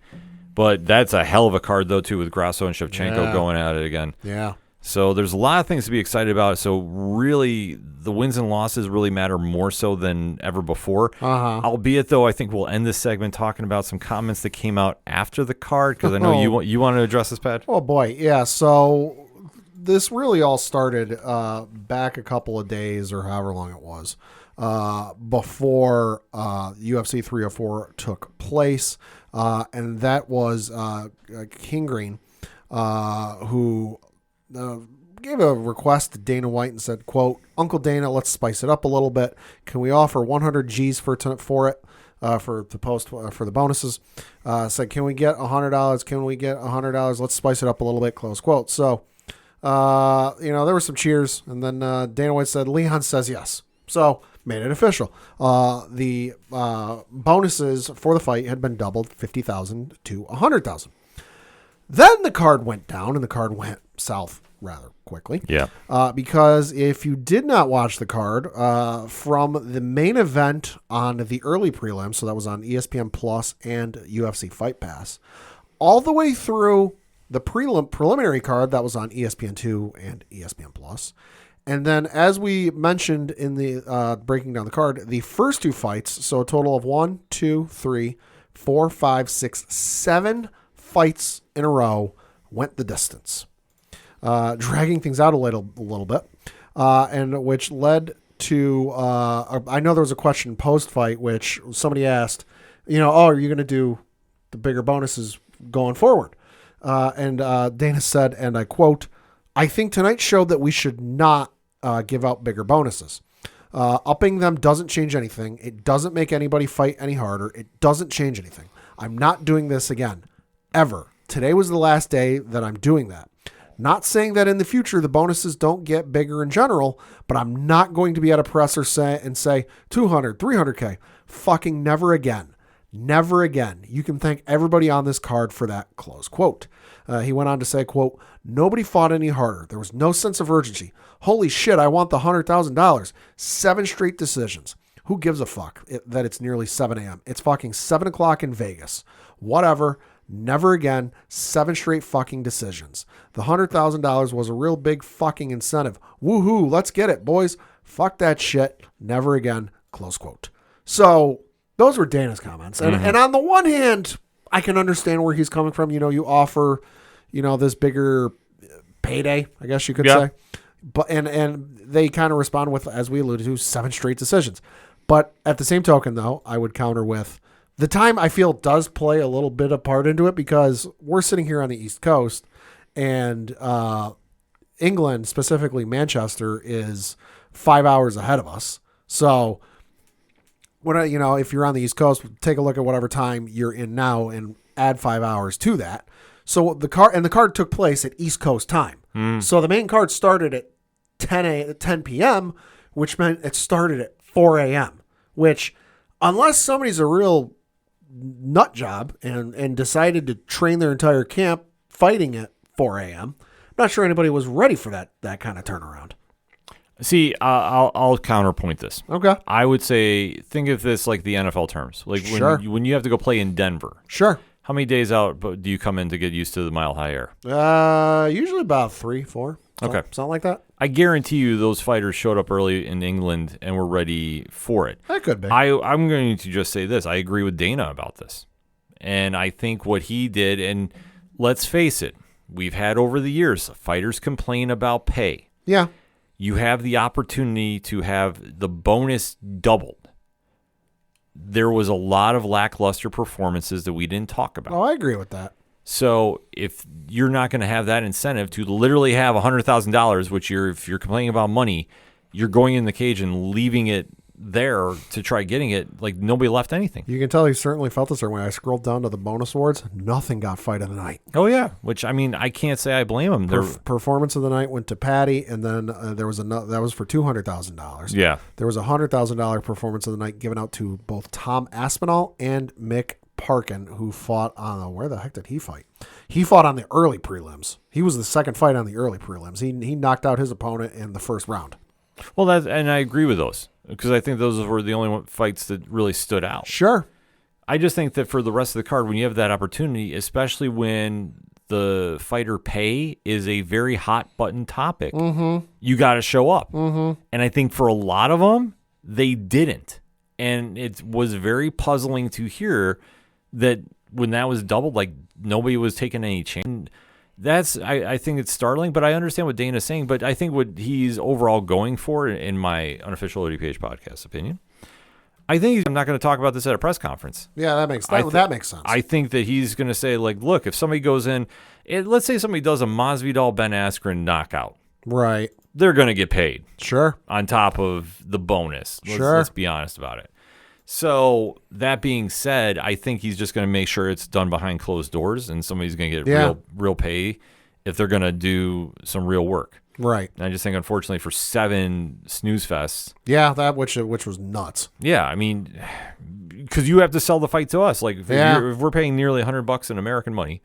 But that's a hell of a card, though, too, with Grasso and Shevchenko going at it again. Yeah. So there's a lot of things to be excited about. So really, the wins and losses really matter more so than ever before. Albeit, though, I think we'll end this segment talking about some comments that came out after the card, because I know you want to address this, Pat. Oh, boy. Yeah, so this really all started back a couple of days or however long it was before UFC 304 took place. And that was King Green, who gave a request to Dana White and said, quote, "Uncle Dana, let's spice it up a little bit. Can we offer 100 G's for it for the post for the bonuses?" Said, "Can we get $100? Can we get $100? Let's spice it up a little bit." Close quote. So, there were some cheers, and then Dana White said, "Leon says yes." So made it official. The bonuses for the fight had been doubled, 50,000 to 100,000. Then the card went down, and the card went south rather quickly. Yeah. Because if you did not watch the card from the main event on the early prelim, so that was on ESPN Plus and UFC Fight Pass, all the way through the preliminary card that was on ESPN2 and ESPN Plus, and then as we mentioned in the breaking down the card, the first two fights, so a total of 1, 2, 3, 4, 5, 6, 7 fights in a row, went the distance, dragging things out a little bit, and which led to I know there was a question post-fight which somebody asked, are you going to do the bigger bonuses going forward? And Dana said, and I quote, "I think tonight showed that we should not give out bigger bonuses. Upping them doesn't change anything. It doesn't make anybody fight any harder. It doesn't change anything. I'm not doing this again, ever. Today was the last day that I'm doing that. Not saying that in the future the bonuses don't get bigger in general, but I'm not going to be at a presser say 200, 300K. Fucking never again. Never again. You can thank everybody on this card for that," close quote. He went on to say, quote, "Nobody fought any harder. There was no sense of urgency. Holy shit, I want the $100,000. 7 straight decisions. Who gives a fuck that it's nearly 7 a.m.? It's fucking 7 o'clock in Vegas. Whatever. Never again. 7 straight fucking decisions. The $100,000 was a real big fucking incentive. Woohoo, let's get it, boys. Fuck that shit. Never again," close quote. So those were Dana's comments. And on the one hand, I can understand where he's coming from. You offer, this bigger payday, I guess you could say. But and they kind of respond with, as we alluded to, 7 straight decisions. But at the same token, though, I would counter with the time I feel does play a little bit of part into it, because we're sitting here on the East Coast, and England, specifically Manchester, is 5 hours ahead of us. So when if you're on the East Coast, take a look at whatever time you're in now and add 5 hours to that. So the card took place at East Coast time. So the main card started at 10 p.m., which meant it started at 4 a.m., which, unless somebody's a real nut job and decided to train their entire camp fighting at 4 a.m., I'm not sure anybody was ready for that kind of turnaround. See, I'll counterpoint this. Okay. I would say, think of this like the NFL terms. Like when you have to go play in Denver. Sure. How many days out do you come in to get used to the mile high air? Usually about 3, 4. Okay. Something like that. I guarantee you those fighters showed up early in England and were ready for it. That could be. I'm going to just say this. I agree with Dana about this. And I think what he did, and let's face it, we've had over the years, fighters complain about pay. Yeah. You have the opportunity to have the bonus doubled. There was a lot of lackluster performances that we didn't talk about. Oh, I agree with that. So if you're not going to have that incentive to literally have $100,000, which if you're complaining about money, you're going in the cage and leaving it there to try getting it. Like, nobody left anything. You can tell he certainly felt this when I scrolled down to the bonus awards. Nothing got fight of the night. Oh, yeah. Which, I mean, I can't say I blame him. Performance of the night went to Patty, and then there was another that was for $200,000. Yeah. There was a $100,000 performance of the night given out to both Tom Aspinall and Mick Parkin, who fought on where the heck did he fight? He fought on the early prelims. He was the second fight on the early prelims. He knocked out his opponent in the first round. Well, and I agree with those, because I think those were the only fights that really stood out. Sure. I just think that for the rest of the card, when you have that opportunity, especially when the fighter pay is a very hot button topic, you got to show up. And I think for a lot of them, they didn't. And it was very puzzling to hear that when that was doubled, like, nobody was taking any chance. I think it's startling, but I understand what Dana's saying. But I think what he's overall going for, in my unofficial ODPH podcast opinion, I'm not going to talk about this at a press conference. Yeah, that makes sense. I think that he's going to say, like, look, if somebody goes in, let's say somebody does a Masvidal Ben Askren knockout, right? They're going to get paid, sure, on top of the bonus. Let's be honest about it. So that being said, I think he's just going to make sure it's done behind closed doors, and somebody's going to get real pay if they're going to do some real work. Right. And I just think, unfortunately, for 7 snooze fests. Yeah, that which was nuts. Yeah, I mean, because you have to sell the fight to us. Like, if we're paying nearly $100 in American money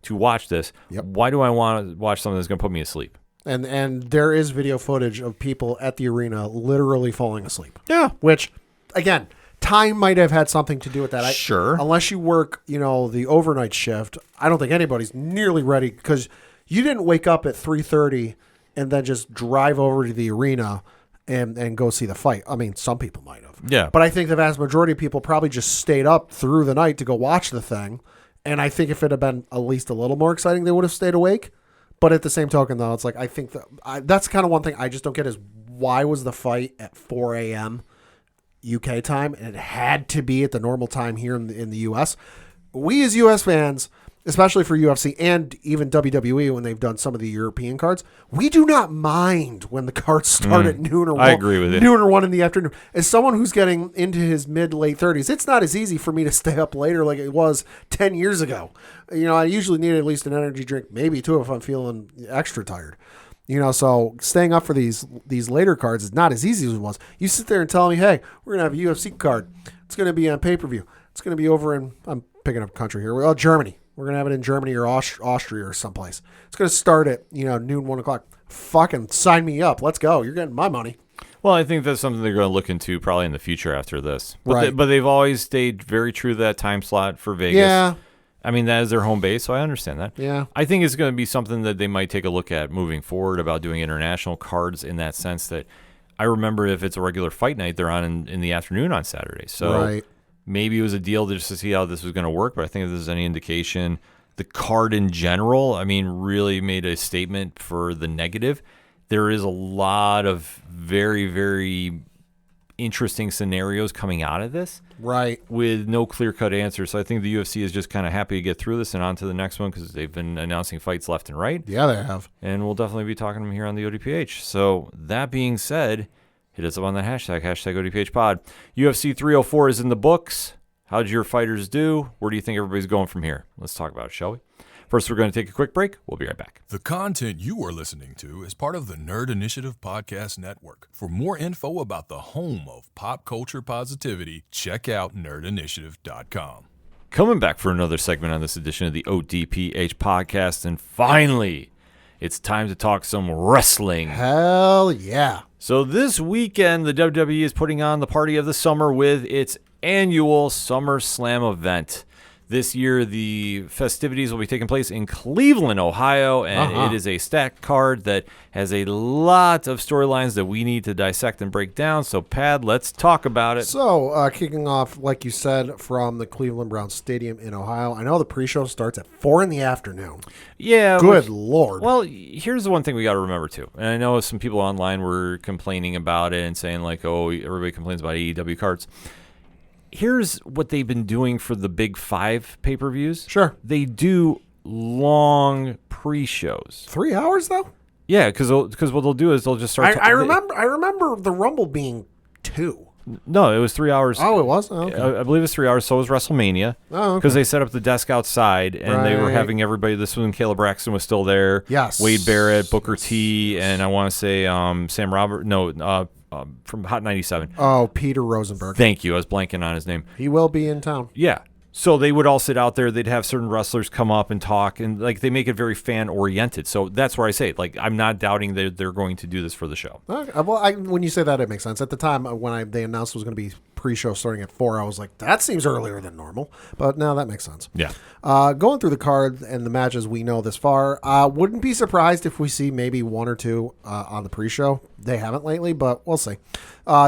to watch this, why do I want to watch something that's going to put me asleep? And there is video footage of people at the arena literally falling asleep. Yeah. Which, again, time might have had something to do with that. Sure. Unless you work, the overnight shift, I don't think anybody's nearly ready, because you didn't wake up at 3:30 and then just drive over to the arena and go see the fight. I mean, some people might have. Yeah. But I think the vast majority of people probably just stayed up through the night to go watch the thing. And I think if it had been at least a little more exciting, they would have stayed awake. But at the same token, though, it's like, I think that's kind of one thing I just don't get is, why was the fight at 4 a.m. UK time, and it had to be at the normal time here in the US. We as US fans, especially for UFC and even WWE when they've done some of the European cards, we do not mind when the cards start at noon or 1. I agree with you. Noon or 1 in the afternoon. As someone who's getting into his mid-late 30s, it's not as easy for me to stay up later like it was 10 years ago. I usually need at least an energy drink, maybe 2 if I'm feeling extra tired. So staying up for these later cards is not as easy as it was. You sit there and tell me, hey, we're going to have a UFC card. It's going to be on pay-per-view. It's going to be over in, I'm picking up country here, Germany. We're going to have it in Germany or Austria or someplace. It's going to start at, noon, 1 o'clock. Fucking sign me up. Let's go. You're getting my money. Well, I think that's something they're going to look into probably in the future after this. Right. But they've always stayed very true to that time slot for Vegas. Yeah. I mean, that is their home base, so I understand that. Yeah. I think it's going to be something that they might take a look at moving forward about doing international cards, in that sense that I remember if it's a regular fight night, they're on in the afternoon on Saturday. So maybe it was a deal just to see how this was going to work, but I think if this is any indication, the card in general, I mean, really made a statement for the negative. There is a lot of very, very interesting scenarios coming out of this. Right. With no clear-cut answers. So I think the UFC is just kind of happy to get through this and on to the next one, because they've been announcing fights left and right. Yeah, they have. And we'll definitely be talking to them here on the ODPH. So that being said, hit us up on that hashtag ODPHpod. UFC 304 is in the books. How'd your fighters do? Where do you think everybody's going from here? Let's talk about it, shall we? First, we're going to take a quick break. We'll be right back. The content you are listening to is part of the Nerd Initiative Podcast Network. For more info about the home of pop culture positivity, check out nerdinitiative.com. Coming back for another segment on this edition of the ODPH Podcast. And finally, it's time to talk some wrestling. Hell yeah. So this weekend, the WWE is putting on the party of the summer with its annual Summerslam event. This year, the festivities will be taking place in Cleveland, Ohio, and it is a stacked card that has a lot of storylines that we need to dissect and break down. So, Pad, let's talk about it. So, kicking off, like you said, from the Cleveland Browns Stadium in Ohio. I know the pre-show starts at 4 in the afternoon. Yeah. Good Lord. Well, here's the one thing we got to remember, too. And I know some people online were complaining about it and saying, like, oh, everybody complains about AEW cards. Here's what they've been doing for the Big 5 pay-per-views. Sure. They do long pre-shows. 3 hours, though? Yeah, because what they'll do is they'll just start. I remember the Rumble being 2. No, it was 3 hours. Oh, it was? Oh, okay. I believe it's 3 hours. So was WrestleMania. Oh, okay. Because they set up the desk outside, and they were having everybody. This was when Caleb Braxton was still there. Yes. Wade Barrett, Booker T, and I want to say Sam Robert. No, from Hot 97. Oh, Peter Rosenberg. Thank you. I was blanking on his name. He will be in town. Yeah. So they would all sit out there. They'd have certain wrestlers come up and talk, and like they make it very fan oriented. So that's where I say, like, I'm not doubting that they're going to do this for the show. Okay. Well, when you say that, it makes sense. At the time when they announced it was going to be pre-show starting at 4, I was like, that seems earlier than normal. But now that makes sense. Yeah. Going through the card and the matches we know this far, wouldn't be surprised if we see maybe 1 or 2 on the pre-show. They haven't lately, but we'll see.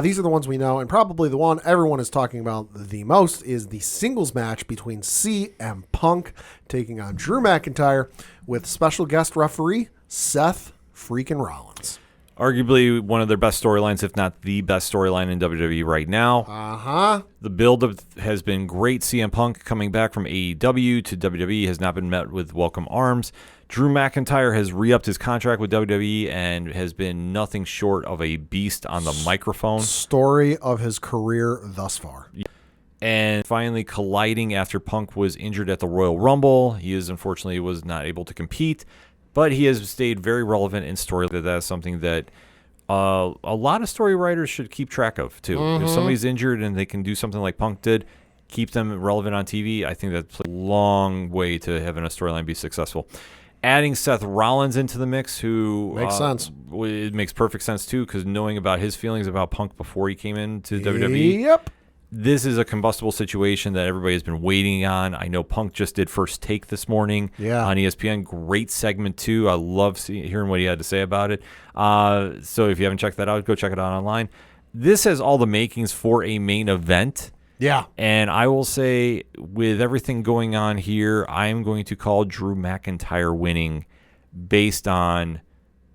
These are the ones we know, and probably the one everyone is talking about the most is the singles match between CM Punk taking on Drew McIntyre with special guest referee Seth freaking Rollins. Arguably one of their best storylines, if not the best storyline in WWE right now. Uh-huh. The build-up has been great. CM Punk coming back from AEW to WWE has not been met with welcome arms. Drew McIntyre has re-upped his contract with WWE and has been nothing short of a beast on the microphone. Story of his career thus far. And finally colliding after Punk was injured at the Royal Rumble. He unfortunately was not able to compete, but he has stayed very relevant in story. That's something that a lot of story writers should keep track of, too. If somebody's injured and they can do something like Punk did, keep them relevant on TV, I think that's a long way to having a storyline be successful. Adding Seth Rollins into the mix, who makes sense. It makes perfect sense, too, because knowing about his feelings about Punk before he came into WWE. Yep. This is a combustible situation that everybody has been waiting on. I know Punk just did First Take this morning on ESPN. Great segment, too. I love hearing what he had to say about it. So if you haven't checked that out, go check it out online. This has all the makings for a main event. Yeah. And I will say, with everything going on here, I am going to call Drew McIntyre winning based on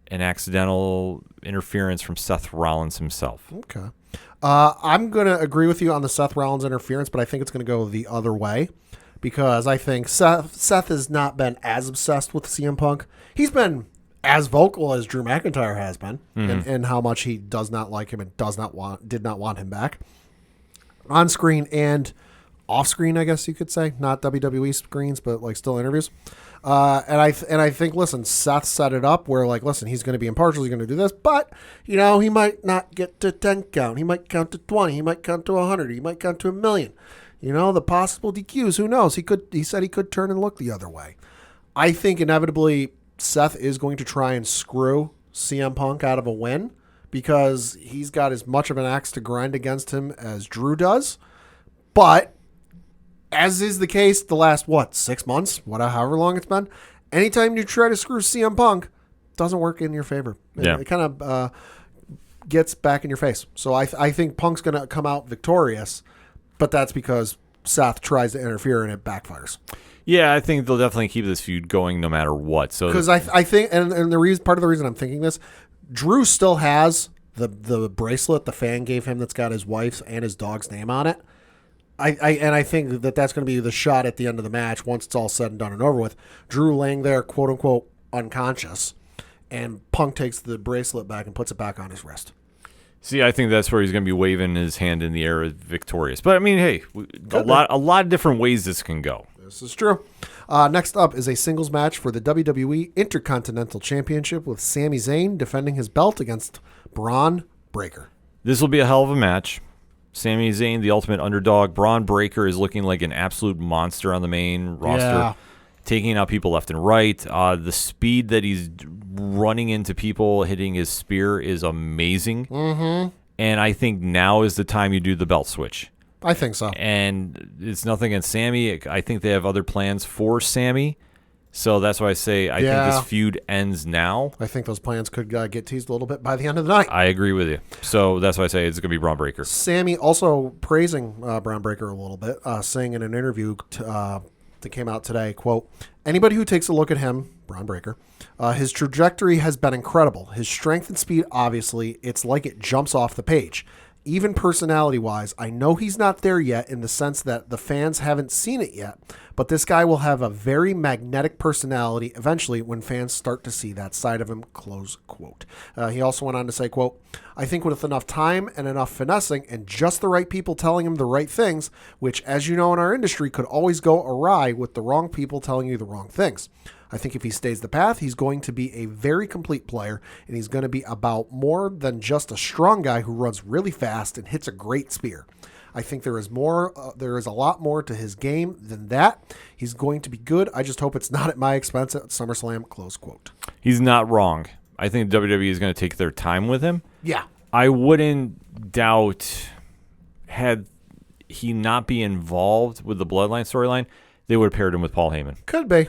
an accidental interference from Seth Rollins himself. Okay. I'm going to agree with you on the Seth Rollins interference, but I think it's going to go the other way because I think Seth has not been as obsessed with CM Punk. He's been as vocal as Drew McIntyre has been in how much he does not like him and did not want him back on screen and off screen, I guess you could say, not WWE screens, but like still interviews. And I think, listen, Seth set it up where, like, listen, he's going to be impartial. He's going to do this, but, you know, he might not get to 10 count. He might count to 20. He might count to 100. He might count to 1,000,000. You know, the possible DQs. Who knows? He said he could turn and look the other way. I think inevitably Seth is going to try and screw CM Punk out of a win because he's got as much of an axe to grind against him as Drew does. But as is the case the last, 6 months, however long it's been, anytime you try to screw CM Punk, it doesn't work in your favor. It kind of gets back in your face. So I think Punk's going to come out victorious, but that's because Seth tries to interfere and it backfires. Yeah, I think they'll definitely keep this feud going no matter what. So because I think, and the reason, part of the reason I'm thinking this, Drew still has the bracelet the fan gave him that's got his wife's and his dog's name on it. I think that's going to be the shot at the end of the match once it's all said and done and over with. Drew laying there, quote unquote, unconscious, and Punk takes the bracelet back and puts it back on his wrist. See, I think that's where he's going to be waving his hand in the air victorious. But I mean, hey, a lot of different ways this can go. This is true. Next up is a singles match for the WWE Intercontinental Championship with Sami Zayn defending his belt against Braun Breaker. This will be a hell of a match. Sami Zayn, the ultimate underdog. Braun Breaker is looking like an absolute monster on the main roster, taking out people left and right. The speed that he's running into people, hitting his spear is amazing. Mm-hmm. And I think now is the time you do the belt switch. I think so. And it's nothing against Sami. I think they have other plans for Sami. So that's why I say I think this feud ends now. I think those plans could get teased a little bit by the end of the night. I agree with you. So that's why I say it's going to be Braun Breaker. Sami also praising Braun Breaker a little bit, saying in an interview that came out today, quote, "Anybody who takes a look at him, Braun Breaker, his trajectory has been incredible. His strength and speed, obviously, it's like it jumps off the page. Even personality-wise, I know he's not there yet in the sense that the fans haven't seen it yet, but this guy will have a very magnetic personality eventually when fans start to see that side of him, close quote. He also went on to say, quote, I think with enough time and enough finessing and just the right people telling him the right things, which, as you know, in our industry could always go awry with the wrong people telling you the wrong things. I think if he stays the path, he's going to be a very complete player, and he's going to be about more than just a strong guy who runs really fast and hits a great spear. I think there is a lot more to his game than that. He's going to be good. I just hope it's not at my expense at SummerSlam, close quote. He's not wrong. I think WWE is going to take their time with him. Yeah. I wouldn't doubt, had he not be involved with the Bloodline storyline, they would have paired him with Paul Heyman. Could be.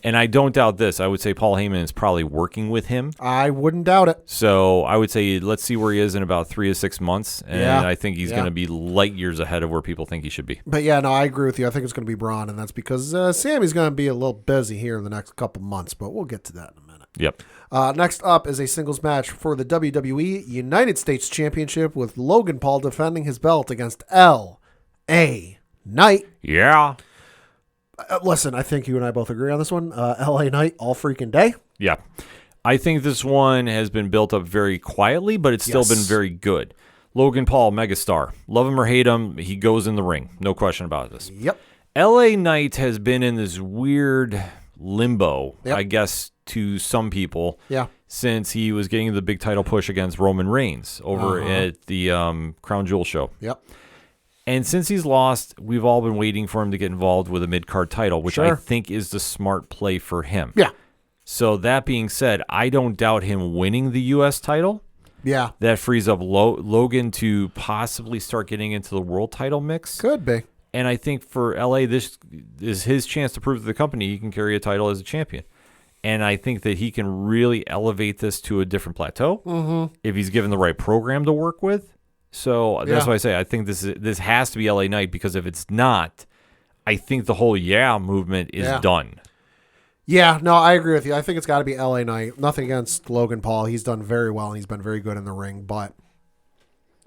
And I don't doubt this. I would say Paul Heyman is probably working with him. I wouldn't doubt it. So I would say let's see where he is in about 3 to 6 months. And Yeah. I think he's going to be light years ahead of where people think he should be. But yeah, no, I agree with you. I think it's going to be Braun, and that's because Sammy's going to be a little busy here in the next couple months, but we'll get to that in a minute. Yep. Next up is a singles match for the WWE United States Championship with Logan Paul defending his belt against L.A. Knight. Yeah. Listen, I think you and I both agree on this one. L.A. Knight all freaking day. Yeah. I think this one has been built up very quietly, but it's still Yes. been very good. Logan Paul, megastar. Love him or hate him, he goes in the ring. No question about this. Yep. L.A. Knight has been in this weird limbo, Yep. I guess, to some people. Yeah. Since he was getting the big title push against Roman Reigns over at the Crown Jewel show. Yep. And since he's lost, we've all been waiting for him to get involved with a mid-card title, which I Sure. think is the smart play for him. Yeah. So that being said, I don't doubt him winning the U.S. title. Yeah. That frees up Logan to possibly start getting into the world title mix. Could be. And I think for LA, this is his chance to prove to the company he can carry a title as a champion. And I think that he can really elevate this to a different plateau if he's given the right program to work with. So that's Yeah. why I say I think this has to be LA Knight, because if it's not, I think the whole movement is Yeah. done. Yeah, no, I agree with you. I think it's got to be L.A. Knight. Nothing against Logan Paul. He's done very well, and he's been very good in the ring. But,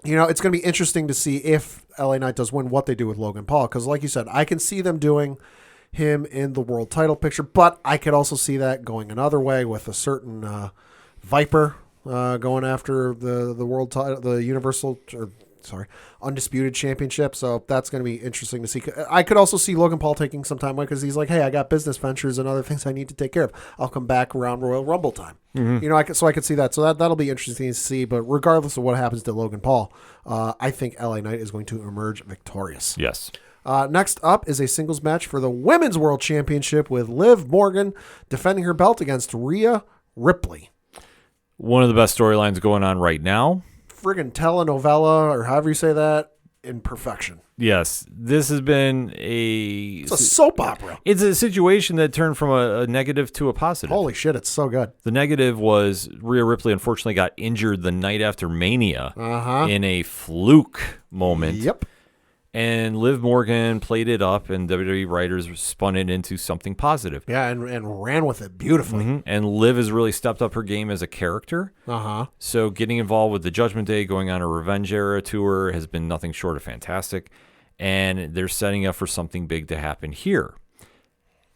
it's going to be interesting to see if L.A. Knight does win, what they do with Logan Paul. Because, like you said, I can see them doing him in the world title picture, but I could also see that going another way with a certain Viper going after the world title, the Universal, Undisputed Championship. So that's going to be interesting to see. I could also see Logan Paul taking some time away because he's like, hey, I got business ventures and other things I need to take care of. I'll come back around Royal Rumble time. I could see that. So that'll be interesting to see. But regardless of what happens to Logan Paul, I think LA Knight is going to emerge victorious. Yes. Next up is a singles match for the Women's World Championship with Liv Morgan defending her belt against Rhea Ripley. One of the best storylines going on right now. Friggin' telenovela, or however you say that, in perfection. Yes, this has been It's a soap opera. It's a situation that turned from a negative to a positive. Holy shit, it's so good. The negative was Rhea Ripley unfortunately got injured the night after Mania in a fluke moment. Yep. And Liv Morgan played it up, and WWE writers spun it into something positive. Yeah, and ran with it beautifully. And Liv has really stepped up her game as a character. So getting involved with the Judgment Day, going on a Revenge Era tour has been nothing short of fantastic. And they're setting up for something big to happen here.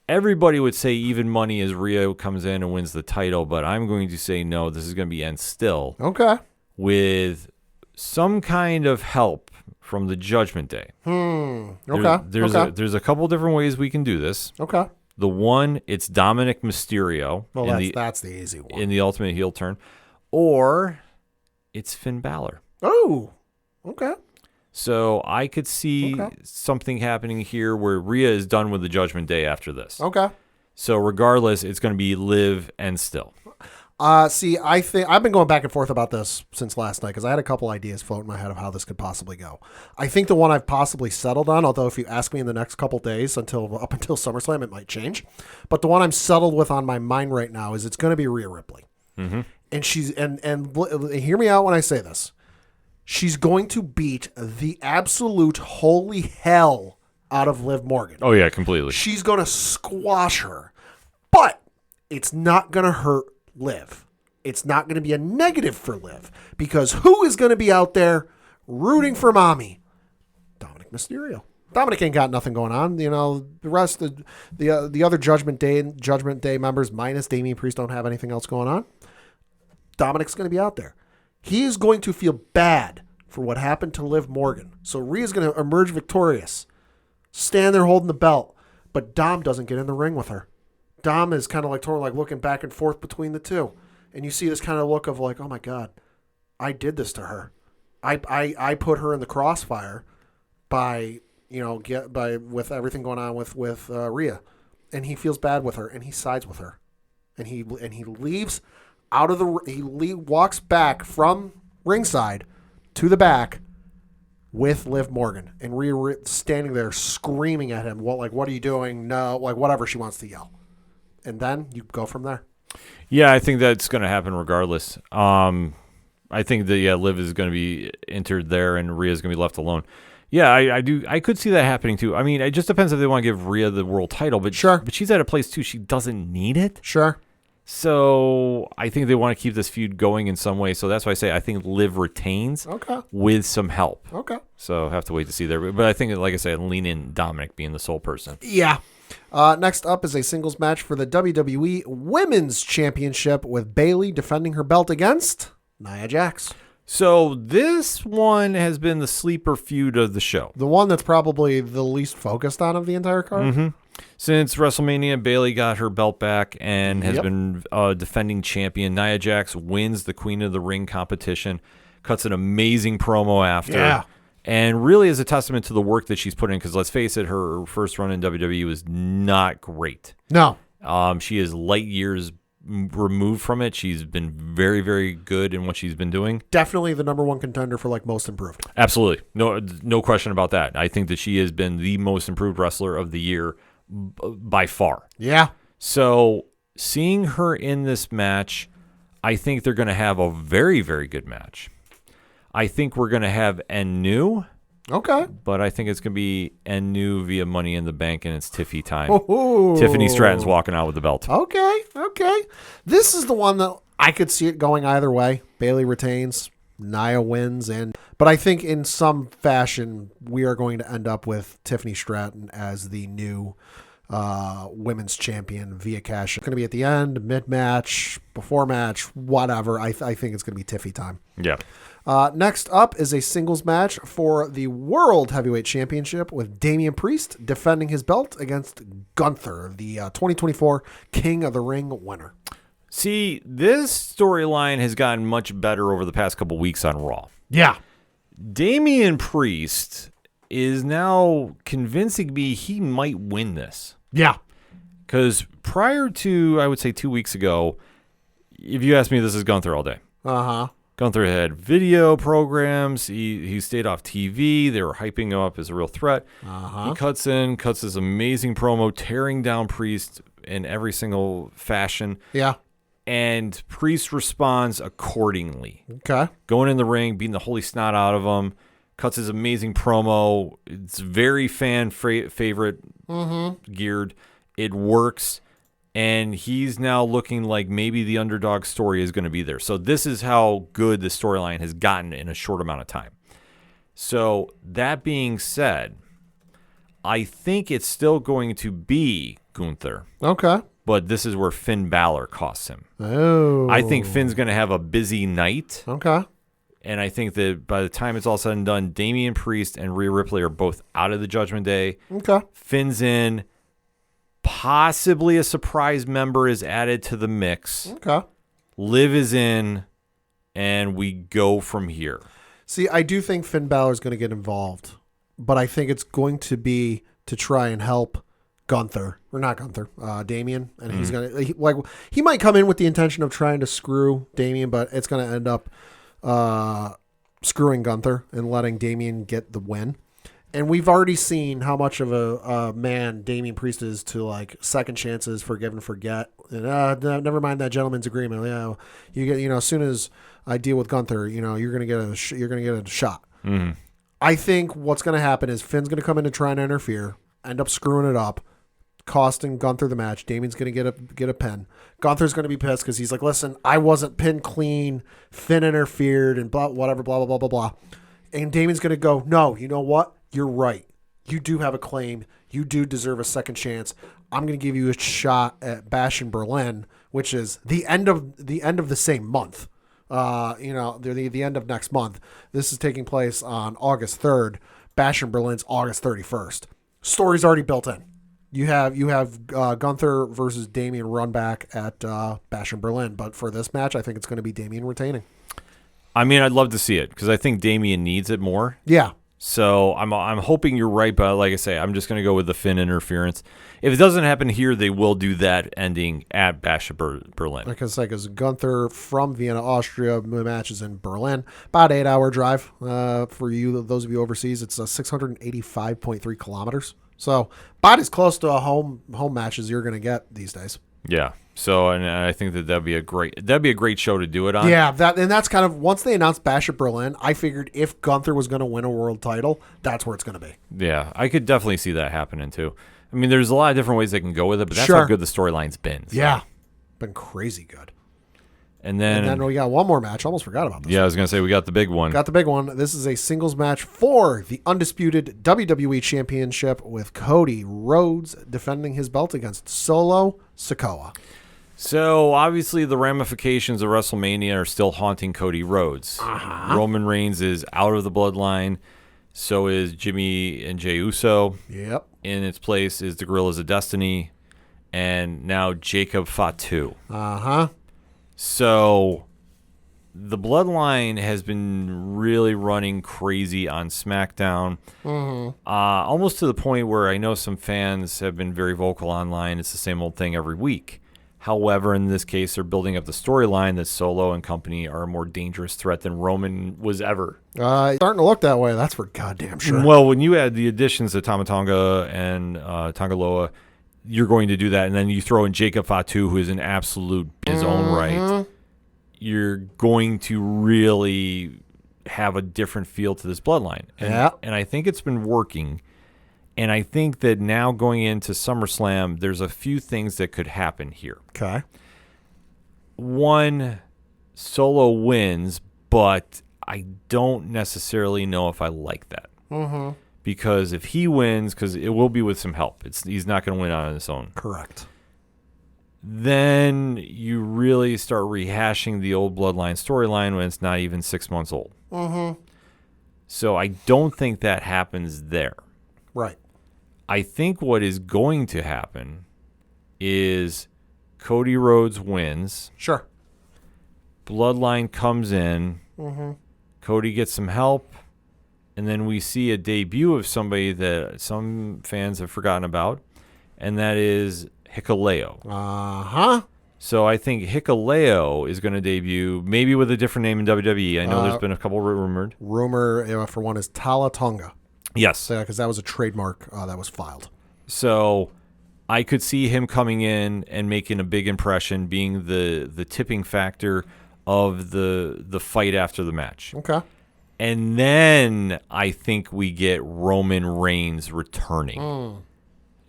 Everybody would say even money as Rhea comes in and wins the title, but I'm going to say no, this is going to be end still. Okay. With some kind of help from the Judgment Day. Okay. There's a couple different ways we can do this. Okay. The one, it's Dominic Mysterio Well, that's the easy one. in the Ultimate Heel turn, or it's Finn Balor. Oh, okay. So I could see something happening here where Rhea is done with the Judgment Day after this. Okay. So regardless, it's going to be Liv and still. See, I think I've been going back and forth about this since last night because I had a couple ideas floating in my head of how this could possibly go. I think the one I've possibly settled on, although if you ask me in the next couple days up until SummerSlam, it might change. But the one I'm settled with on my mind right now is it's going to be Rhea Ripley, and she's and hear me out when I say this. She's going to beat the absolute holy hell out of Liv Morgan. Oh yeah, completely. She's going to squash her, but it's not going to hurt Liv. It's not going to be a negative for Liv because who is going to be out there rooting for mommy? Dominic Mysterio. Dominic ain't got nothing going on. You know, the rest of the other Judgment Day members minus Damian Priest don't have anything else going on. Dominic's going to be out there. He is going to feel bad for what happened to Liv Morgan. So Rhea's going to emerge victorious, stand there holding the belt, but Dom doesn't get in the ring with her. Dom is kind of like torn, like looking back and forth between the two. And you see this kind of look of like, oh my God, I did this to her. I put her in the crossfire by, with everything going on with Rhea. And he feels bad with her and he sides with her. And he leaves out of walks back from ringside to the back with Liv Morgan and Rhea standing there screaming at him. What are you doing? No, like whatever she wants to yell. And then you go from there. Yeah, I think that's going to happen regardless. I think that Liv is going to be entered there and Rhea is going to be left alone. Yeah, I do. I could see that happening too. I mean, it just depends if they want to give Rhea the world title, but sure. But she's at a place too. She doesn't need it. Sure. So I think they want to keep this feud going in some way. So that's why I say I think Liv retains with some help. Okay. So have to wait to see there. But I think, like I said, lean in Dominic being the sole person. Yeah. Next up is a singles match for the WWE Women's Championship with Bayley defending her belt against Nia Jax. So this one has been the sleeper feud of the show. The one that's probably the least focused on of the entire card. Mm-hmm. Since WrestleMania, Bayley got her belt back and has been defending champion. Nia Jax wins the Queen of the Ring competition, cuts an amazing promo after. Yeah. And really is a testament to the work that she's put in because let's face it, her first run in WWE was not great. No. She is light years removed from it. She's been very, very good in what she's been doing. Definitely the number one contender for most improved. Absolutely. No question about that. I think that she has been the most improved wrestler of the year by far. Yeah. So seeing her in this match, I think they're going to have a very, very good match. I think we're going to have Enu. Okay. But I think it's going to be Enu via Money in the Bank, and it's Tiffy time. Ooh. Tiffany Stratton's walking out with the belt. Okay. This is the one that I could see it going either way. Bayley retains, Nia wins, but I think in some fashion we are going to end up with Tiffany Stratton as the new women's champion via cash. It's going to be at the end, mid-match, before match, whatever. I think it's going to be Tiffy time. Yeah. Next up is a singles match for the World Heavyweight Championship with Damian Priest defending his belt against Gunther, the 2024 King of the Ring winner. See, this storyline has gotten much better over the past couple weeks on Raw. Yeah. Damian Priest is now convincing me he might win this. Yeah. Because prior to, I would say 2 weeks ago, if you asked me, this is Gunther all day. Uh-huh. Gunther had video programs. He stayed off TV. They were hyping him up as a real threat. Uh-huh. He cuts this amazing promo, tearing down Priest in every single fashion. Yeah. And Priest responds accordingly. Okay. Going in the ring, beating the holy snot out of him, cuts his amazing promo. It's very fan favorite geared. It works. And he's now looking like maybe the underdog story is going to be there. So this is how good the storyline has gotten in a short amount of time. So that being said, I think it's still going to be Gunther. Okay. But this is where Finn Balor costs him. Oh. I think Finn's going to have a busy night. Okay. And I think that by the time it's all said and done, Damian Priest and Rhea Ripley are both out of the Judgment Day. Okay. Finn's in. Possibly a surprise member is added to the mix. Okay. Liv is in, and we go from here. See, I do think Finn Balor is going to get involved, but I think it's going to be to try and help Gunther, or not Gunther, Damian, and he's going to he might come in with the intention of trying to screw Damian, but it's going to end up screwing Gunther and letting Damian get the win. And we've already seen how much of a man Damian Priest is to second chances, forgive and forget. And, never mind that gentleman's agreement. Yeah, you get as soon as I deal with Gunther, you're gonna get a shot. Mm-hmm. I think what's gonna happen is Finn's gonna come in to try and interfere, end up screwing it up, costing Gunther the match. Damian's gonna get a pin. Gunther's gonna be pissed because he's like, listen, I wasn't pinned clean. Finn interfered and blah blah blah blah blah blah blah. And Damian's gonna go, no, you know what? You're right. You do have a claim. You do deserve a second chance. I'm going to give you a shot at Bash in Berlin, which is the end of the same month. The end of next month. This is taking place on August 3rd. Bash in Berlin's August 31st. Story's already built in. You have Gunther versus Damian Runback at Bash in Berlin, but for this match, I think it's going to be Damian retaining. I mean, I'd love to see it because I think Damian needs it more. Yeah. So I'm hoping you're right, but like I say, I'm just going to go with the Finn interference. If it doesn't happen here, they will do that ending at Bash of Berlin. Like I said, because Gunther from Vienna, Austria, matches in Berlin, about 8-hour drive for you. Those of you overseas, it's 685.3 kilometers. So about as close to a home match as you're going to get these days. Yeah. So, and I think that'd be a great show to do it on. Yeah, that's kind of, once they announced Bash at Berlin, I figured if Gunther was going to win a world title, that's where it's going to be. Yeah, I could definitely see that happening too. I mean, there's a lot of different ways they can go with it, but that's Sure. how good the storyline's been. So. Yeah, been crazy good. And then we got one more match. Almost forgot about this. Yeah, I was going to say we got the big one. Got the big one. This is a singles match for the undisputed WWE Championship with Cody Rhodes defending his belt against Solo Sikoa. So, obviously, the ramifications of WrestleMania are still haunting Cody Rhodes. Roman Reigns is out of the bloodline. So is Jimmy and Jey Uso. Yep. In its place is the Gorillas of Destiny. And now Jacob Fatu. Uh-huh. So, the bloodline has been really running crazy on SmackDown. Almost to the point where I know some fans have been very vocal online. It's the same old thing every week. However, in this case, they're building up the storyline that Solo and company are a more dangerous threat than Roman was ever. Starting to look that way. That's for goddamn sure. Well, when you add the additions of Tama Tonga and Tongaloa, you're going to do that. And then you throw in Jacob Fatu, who is an absolute his own right. You're going to really have a different feel to this bloodline. And I think it's been working. And I think that now going into SummerSlam, there's a few things that could happen here. Okay. One, Solo wins, but I don't necessarily know if I like that. Because if he wins, because it will be with some help. He's not going to win on his own. Correct. Then you really start rehashing the old bloodline storyline when it's not even 6 months old. So I don't think that happens there. Right. I think what is going to happen is Cody Rhodes wins. Sure. Bloodline comes in. Cody gets some help. And then we see a debut of somebody that some fans have forgotten about. And that is Hikuleo. Uh-huh. So I think Hikuleo is going to debut, maybe with a different name in WWE. I know there's been a couple rumored. Rumor for one is Tala Tonga. Yes. Because that was a trademark that was filed. So I could see him coming in and making a big impression, being the tipping factor of the fight after the match. Okay. And then I think we get Roman Reigns returning.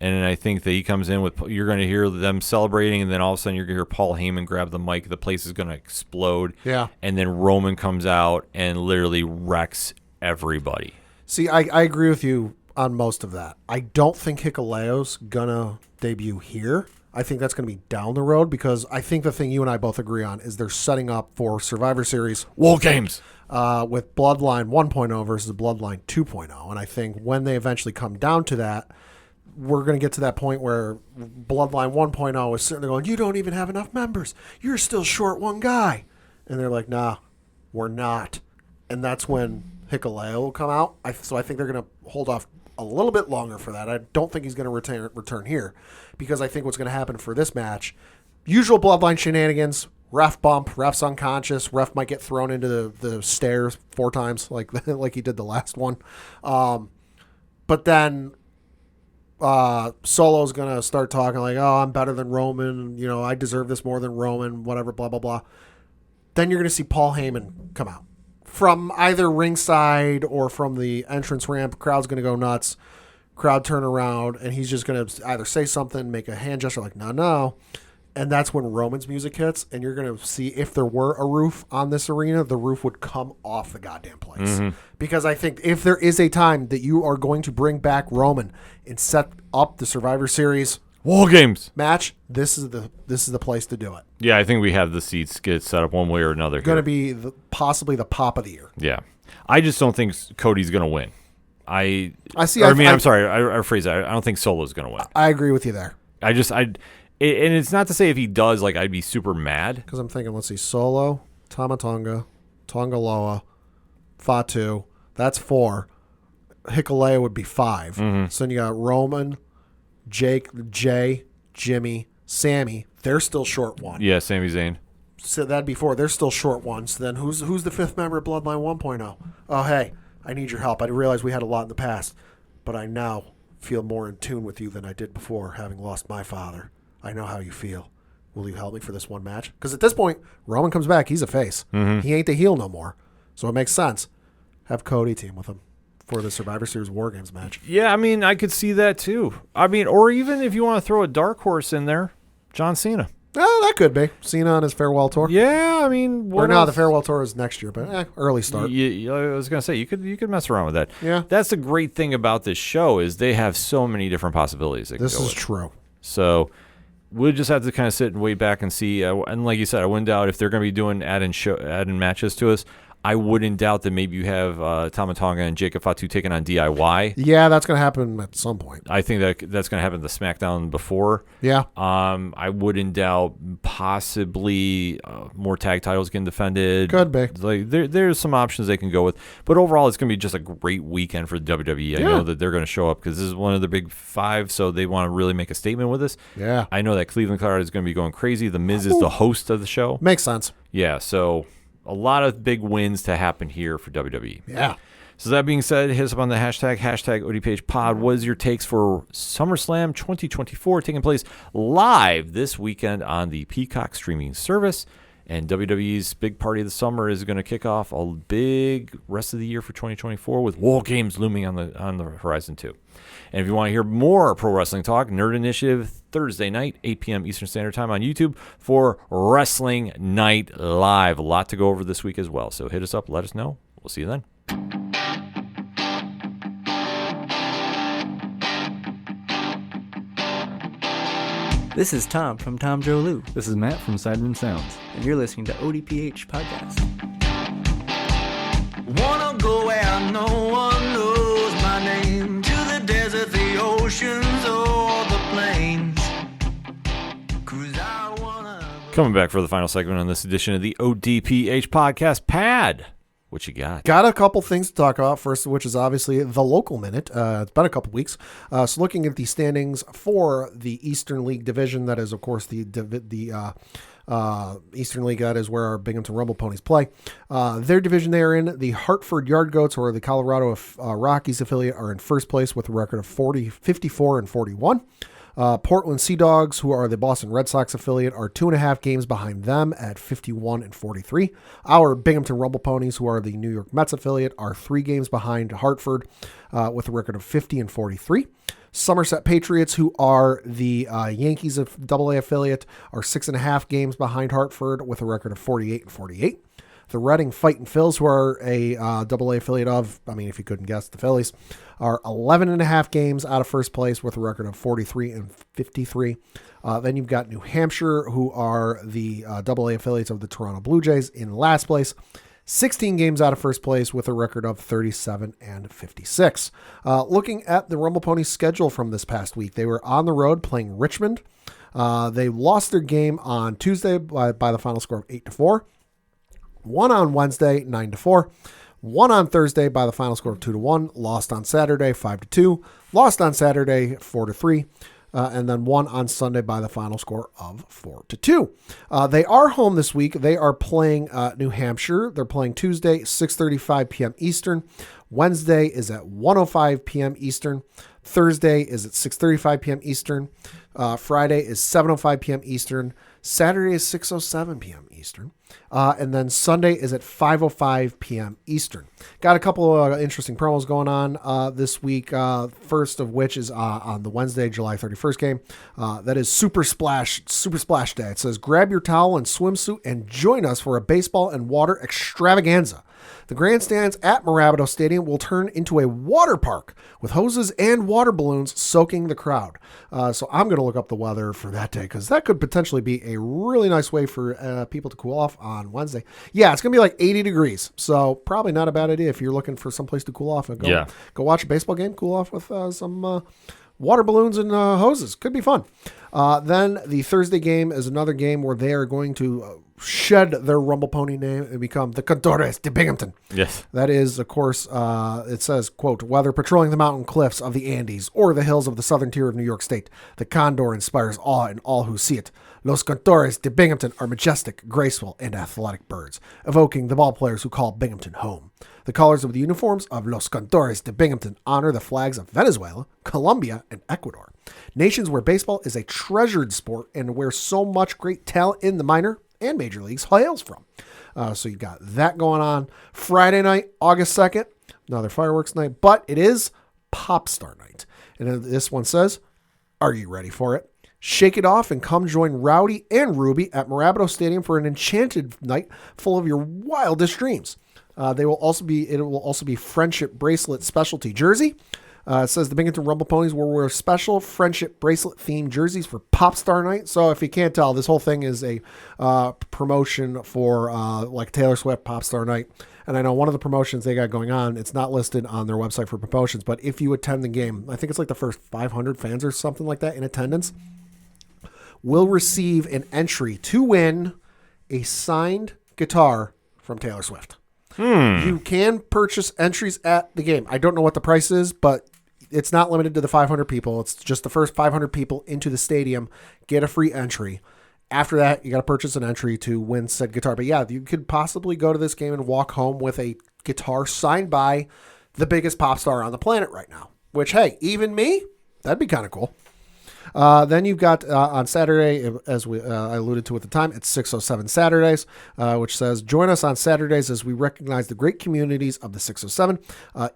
And I think that he comes in with, you're going to hear them celebrating, and then all of a sudden you're going to hear Paul Heyman grab the mic. The place is going to explode. Yeah. And then Roman comes out and literally wrecks everybody. See, I agree with you on most of that. I don't think Hikuleo's going to debut here. I think that's going to be down the road because I think the thing you and I both agree on is they're setting up for Survivor Series War Games with Bloodline 1.0 versus Bloodline 2.0. And I think when they eventually come down to that, we're going to get to that point where Bloodline 1.0 is sitting there going, you don't even have enough members. You're still short one guy. And they're like, nah, we're not. And that's when Hikuleo will come out. So I think they're going to hold off a little bit longer for that. I don't think he's going to return here because I think what's going to happen for this match, usual Bloodline shenanigans, ref bump, ref's unconscious, ref might get thrown into the stairs 4 times like he did the last one. But then Solo's going to start talking like, oh, I'm better than Roman. You know, I deserve this more than Roman, whatever, blah, blah, blah. Then you're going to see Paul Heyman come out. From either ringside or from the entrance ramp, crowd's going to go nuts. Crowd turn around, and he's just going to either say something, make a hand gesture like, no. And that's when Roman's music hits, and you're going to see if there were a roof on this arena, the roof would come off the goddamn place. Because I think if there is a time that you are going to bring back Roman and set up the Survivor Series War Games match, this is the place to do it. Yeah, I think we have the seats get set up one way or another. Going to be possibly the pop of the year. Yeah. I just don't think Cody's going to win. I see. I'm sorry. I rephrase that. I don't think Solo's going to win. I agree with you there. And it's not to say if he does, like, I'd be super mad. Because I'm thinking, let's see, Solo, Tama Tonga, Tongaloa, Fatu. That's 4. Hikuleo would be 5. So then you got Roman, Jake, Jay, Jimmy, Sammy. They're still short 1. Yeah, Sami Zayn. So that'd be 4. They're still short 1. So then who's the 5th member of Bloodline 1.0? Oh, hey, I need your help. I realize we had a lot in the past, but I now feel more in tune with you than I did before, having lost my father. I know how you feel. Will you help me for this one match? Because at this point, Roman comes back. He's a face. He ain't the heel no more. So it makes sense. Have Cody team with him for the Survivor Series War Games match. Yeah, I mean, I could see that too. I mean, or even if you want to throw a dark horse in there, John Cena. Oh, that could be. Cena on his farewell tour. Yeah, I mean, or no, the farewell tour is next year, but early start. I was gonna say you could mess around with that. Yeah, that's the great thing about this show is they have so many different possibilities. This is true. So we'll just have to kind of sit and wait back and see. And like you said, I wouldn't doubt if they're going to be doing add-in matches to us. I wouldn't doubt that maybe you have Tama Tonga and Jacob Fatu taking on DIY. Yeah, that's going to happen at some point. I think that's going to happen the SmackDown before. Yeah. I wouldn't doubt possibly more tag titles getting defended. Could be. Like there's some options they can go with. But overall, it's going to be just a great weekend for the WWE. I know that they're going to show up because this is one of the big 5, so they want to really make a statement with this. Yeah. I know that Cleveland Card is going to be going crazy. The Miz is the host of the show. Makes sense. Yeah, so a lot of big wins to happen here for WWE. Yeah. So that being said, hit us up on the hashtag ODPH pod. What is your takes for SummerSlam 2024 taking place live this weekend on the Peacock streaming service? And WWE's big party of the summer is going to kick off a big rest of the year for 2024 with War Games looming on the horizon too. And if you want to hear more pro wrestling talk, Nerd Initiative Thursday night, 8 p.m. Eastern Standard Time on YouTube for Wrestling Night Live. A lot to go over this week as well. So hit us up, let us know. We'll see you then. This is Tom from Tom Joe Lou, This is Matt from Sideroom Sounds. and you're listening to ODPH Podcast. Wanna go where no one knows my name, to the desert, the oceans, or the plains. 'Cause I wanna. Coming back for the final segment on this edition of the ODPH podcast. Pad, what you got? Got a couple things to talk about. First of which is obviously the local minute. It's been a couple weeks. So looking at the standings for the Eastern League division, that is, of course, the Eastern League, that is where our Binghamton Rumble Ponies play. Their division they are in, the Hartford Yard Goats, or the Colorado Rockies affiliate, are in first place with a record of 54 and 41. Portland Sea Dogs, who are the Boston Red Sox affiliate, are 2.5 games behind them at 51 and 43. Our Binghamton Rumble Ponies, who are the New York Mets affiliate, are 3 games behind Hartford with a record of 50 and 43. Somerset Patriots, who are the Yankees of AA affiliate, are 6.5 games behind Hartford with a record of 48 and 48. The Reading Fightin' Phils, who are a AA affiliate of, I mean, if you couldn't guess, the Phillies, are 11.5 games out of first place with a record of 43 and 53. Then you've got New Hampshire, who are the AA affiliates of the Toronto Blue Jays, in last place, 16 games out of first place with a record of 37 and 56. Looking at the Rumble Ponies schedule from this past week, they were on the road playing Richmond. They lost their game on Tuesday by the final score of 8-4. One on Wednesday, 9-4. One on Thursday by the final score of 2-1. Lost on Saturday, 5-2. Lost on Saturday, 4-3. And then one on Sunday by the final score of 4-2. They are home this week. They are playing New Hampshire. They're playing Tuesday, 6:35 p.m. Eastern. Wednesday is at 1:05 p.m. Eastern. Thursday is at 6:35 p.m. Eastern. Friday is 7:05 p.m. Eastern. Saturday is 6:07 p.m. Eastern. And then Sunday is at 5:05 p.m. Eastern. Got a couple of interesting promos going on this week. First of which is on the Wednesday, July 31st game. That is Super Splash Day. It says, grab your towel and swimsuit and join us for a baseball and water extravaganza. The grandstands at Marabito Stadium will turn into a water park with hoses and water balloons soaking the crowd. So I'm going to look up the weather for that day because that could potentially be a really nice way for people to cool off on Wednesday. Yeah, it's going to be like 80 degrees. So probably not a bad idea if you're looking for someplace to cool off and go watch a baseball game, cool off with some water balloons and hoses. Could be fun. Then the Thursday game is another game where they are going to shed their Rumble Pony name and become the Cantores de Binghamton. Yes. That is, of course, it says, quote, whether patrolling the mountain cliffs of the Andes or the hills of the southern tier of New York State, the condor inspires awe in all who see it. Los Cantores de Binghamton are majestic, graceful, and athletic birds, evoking the ball players who call Binghamton home. The colors of the uniforms of Los Cantores de Binghamton honor the flags of Venezuela, Colombia, and Ecuador. Nations where baseball is a treasured sport and where so much great talent in the minor and major leagues hails from. So you got that going on. Friday night, August 2nd, another fireworks night, but it is Pop Star Night. And this one says, are you ready for it? Shake it off and come join Rowdy and Ruby at Marabito Stadium for an enchanted night full of your wildest dreams. It will also be friendship bracelet specialty jersey. It says the Binghamton Rumble Ponies will wear special friendship bracelet themed jerseys for Pop Star Night. So if you can't tell, this whole thing is a promotion for like Taylor Swift Pop Star Night. And I know one of the promotions they got going on, it's not listed on their website for promotions, but if you attend the game, I think it's like the first 500 fans or something like that in attendance, will receive an entry to win a signed guitar from Taylor Swift. You can purchase entries at the game. I don't know what the price is, but it's not limited to the 500 people. It's just the first 500 people into the stadium get a free entry. After that, you got to purchase an entry to win said guitar. But yeah, you could possibly go to this game and walk home with a guitar signed by the biggest pop star on the planet right now. Which, hey, even me, that'd be kind of cool. Then you've got on Saturday, as I alluded to at the time, it's 607 Saturdays, which says, join us on Saturdays as we recognize the great communities of the 607.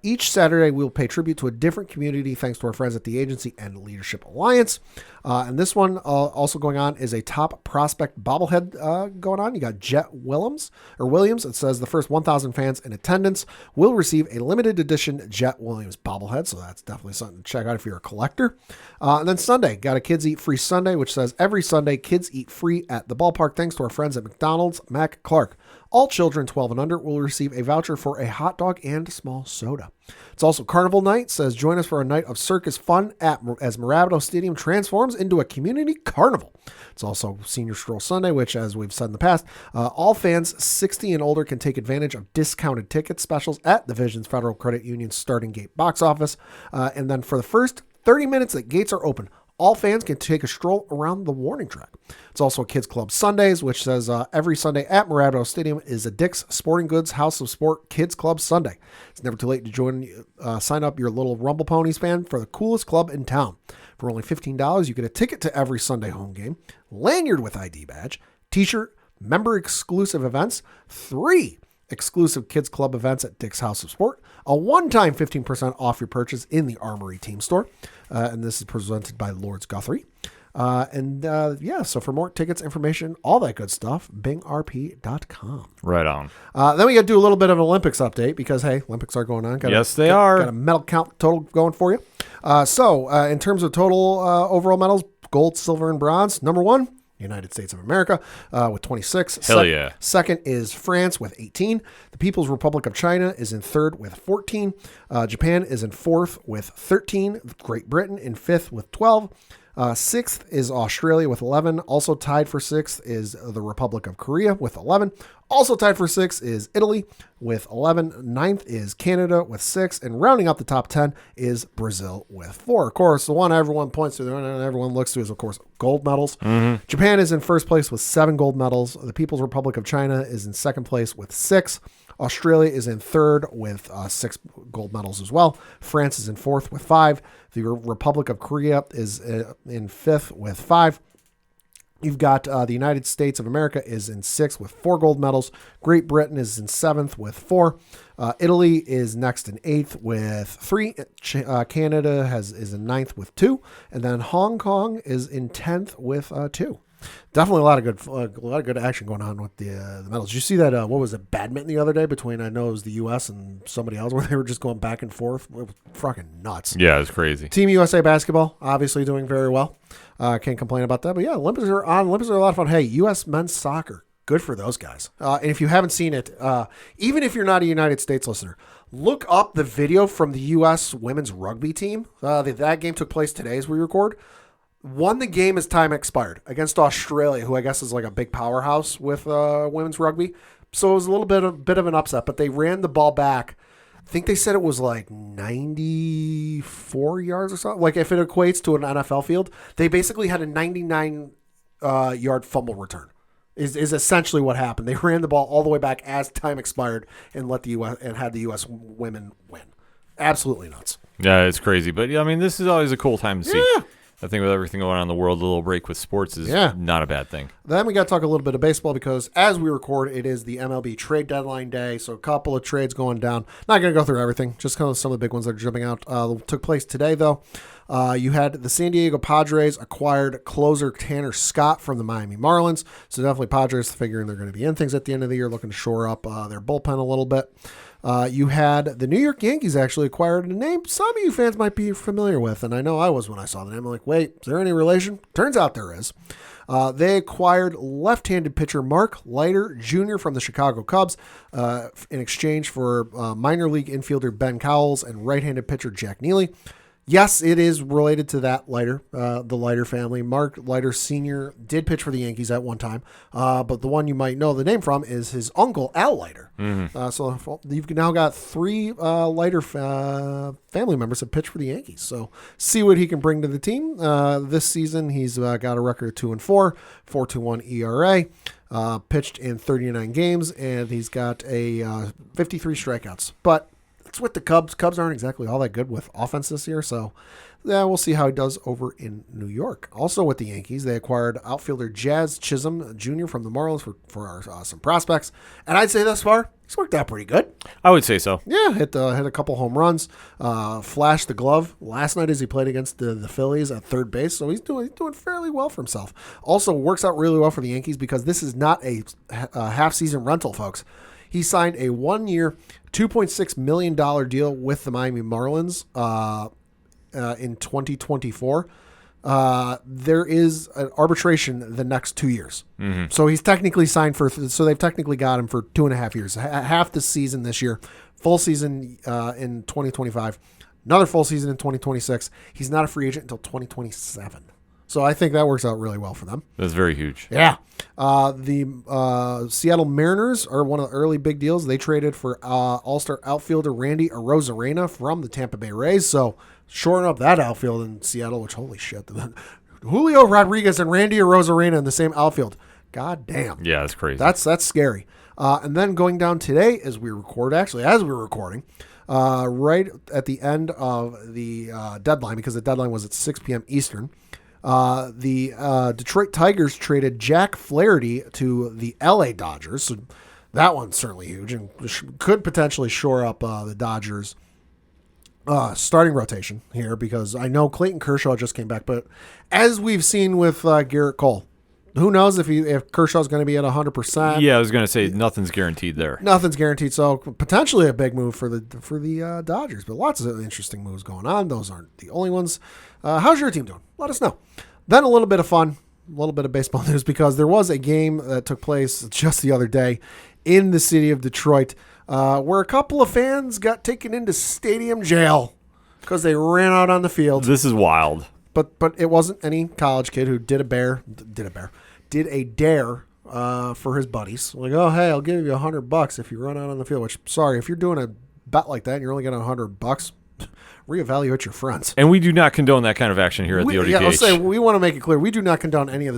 Each Saturday, we will pay tribute to a different community thanks to our friends at the Agency and Leadership Alliance. And this one also going on is a top prospect bobblehead going on. You got Jet Williams. It says the first 1,000 fans in attendance will receive a limited edition Jet Williams bobblehead. So that's definitely something to check out if you're a collector. And then Sunday, got a Kids Eat Free Sunday, which says every Sunday, kids eat free at the ballpark thanks to our friends at McDonald's Mac Clark. All children 12 and under will receive a voucher for a hot dog and a small soda. It's also Carnival Night. Says join us for a night of circus fun as Marabito Stadium transforms into a community carnival. It's also Senior Stroll Sunday, which, as we've said in the past, all fans 60 and older can take advantage of discounted ticket specials at the Visions Federal Credit Union starting gate box office. And then for the first 30 minutes that gates are open, all fans can take a stroll around the warning track. It's also Kids Club Sundays, which says every Sunday at Marabito Stadium is a Dick's Sporting Goods House of Sport Kids Club Sunday. It's never too late to sign up your little Rumble Ponies fan for the coolest club in town. For only $15, you get a ticket to every Sunday home game, lanyard with ID badge, t-shirt, member exclusive events, 3 exclusive Kids Club events at Dick's House of Sport, a one-time 15% off your purchase in the Armory Team Store. And this is presented by Lords Guthrie. So for more tickets, information, all that good stuff, bingrp.com. Right on. Then we got to do a little bit of an Olympics update because, hey, Olympics are going on. Yes, they are. Got a medal count total going for you. In terms of total overall medals, gold, silver, and bronze, number 1, United States of America with 26. Hell yeah. Second is France with 18. The People's Republic of China is in third with 14. Japan is in fourth with 13. Great Britain in fifth with 12. Sixth is Australia with 11. Also tied for sixth is the Republic of Korea with 11. Also tied for sixth is Italy with 11. Ninth is Canada with 6. And rounding up the top 10 is Brazil with 4. Of course, the one everyone points to and everyone looks to is, of course, gold medals. Mm-hmm. Japan is in first place with 7 gold medals. The People's Republic of China is in second place with 6. Australia is in third with 6 gold medals as well. France is in fourth with 5. The Republic of Korea is in fifth with 5. You've got the United States of America is in 6th with 4 gold medals. Great Britain is in 7th with 4. Italy is next in 8th with 3. Canada is in 9th with 2. And then Hong Kong is in 10th with 2. Definitely a lot of good action going on with the medals. Did you see that? What was it? Badminton the other day between, I know it was the U.S. and somebody else, where they were just going back and forth. It was fucking nuts. Yeah, it's crazy. Team USA basketball obviously doing very well. Can't complain about that. But yeah, Olympics are on. Olympics are a lot of fun. Hey, U.S. men's soccer, good for those guys. And if you haven't seen it, even if you're not a United States listener, look up the video from the U.S. women's rugby team. That game took place today as we record. Won the game as time expired against Australia, who I guess is like a big powerhouse with women's rugby. So it was a little bit of an upset, but they ran the ball back. I think they said it was like 94 yards or something. Like if it equates to an NFL field, they basically had a 99-yard fumble return. Is essentially what happened. They ran the ball all the way back as time expired and had the U.S. women win. Absolutely nuts. Yeah, it's crazy. But, yeah, I mean, this is always a cool time to see. Yeah. I think with everything going on in the world, a little break with sports is not a bad thing. Then we got to talk a little bit of baseball because as we record, it is the MLB trade deadline day. So a couple of trades going down. Not going to go through everything, just kind of some of the big ones that are jumping out. Took place today, though. You had the San Diego Padres acquired closer Tanner Scott from the Miami Marlins. So definitely Padres figuring they're going to be in things at the end of the year, looking to shore up their bullpen a little bit. You had the New York Yankees actually acquired a name some of you fans might be familiar with, and I know I was when I saw the name. I'm like, wait, is there any relation? Turns out there is. They acquired left-handed pitcher Mark Leiter Jr. from the Chicago Cubs in exchange for minor league infielder Ben Cowles and right-handed pitcher Jack Neely. Yes, it is related to that Leiter, the Leiter family. Mark Leiter Sr. did pitch for the Yankees at one time, but the one you might know the name from is his uncle, Al Leiter. Mm-hmm. So you've now got 3 Leiter family members that pitch for the Yankees. So see what he can bring to the team. This season, he's got a record of 2-4, 4.21 ERA. Pitched in 39 games, and he's got a 53 strikeouts. But it's with the Cubs. Cubs aren't exactly all that good with offense this year, so yeah, we'll see how he does over in New York. Also with the Yankees, they acquired outfielder Jazz Chisholm Jr. from the Marlins for some prospects, and I'd say thus far he's worked out pretty good. I would say so. Yeah, hit a couple home runs, flashed the glove last night as he played against the Phillies at third base, so he's doing fairly well for himself. Also works out really well for the Yankees because this is not a half-season rental, folks. He signed a 1-year, $2.6 million deal with the Miami Marlins in 2024. There is an arbitration the next 2 years. Mm-hmm. So he's technically signed so they've technically got him for 2.5 years. Half the season this year, full season in 2025, another full season in 2026. He's not a free agent until 2027. So I think that works out really well for them. That's very huge. Yeah. The Seattle Mariners are one of the early big deals. They traded for all-star outfielder Randy Arozarena from the Tampa Bay Rays. So shoring up that outfield in Seattle, which, holy shit. Julio Rodriguez and Randy Arozarena in the same outfield. God damn. Yeah, that's crazy. That's scary. And then going down today as we record, actually, as we were recording, right at the end of the deadline, because the deadline was at 6 p.m. Eastern, the Detroit Tigers traded Jack Flaherty to the LA Dodgers. So that one's certainly huge and could potentially shore up the Dodgers' starting rotation here, because I know Clayton Kershaw just came back, but as we've seen with Garrett Cole, who knows if Kershaw's going to be at 100%? Yeah, I was going to say nothing's guaranteed there. Nothing's guaranteed, so potentially a big move for the Dodgers, but lots of interesting moves going on. Those aren't the only ones. How's your team doing? Let us know. Then a little bit of fun, a little bit of baseball news, because there was a game that took place just the other day in the city of Detroit where a couple of fans got taken into stadium jail because they ran out on the field. This is wild. But it wasn't any college kid who did a dare for his buddies. Like, oh, hey, I'll give you $100 if you run out on the field. Which, sorry, if you're doing a bet like that and you're only getting $100, reevaluate your friends. And we do not condone that kind of action here at the ODPH. Yeah, I'll say we want to make it clear we do not condone any of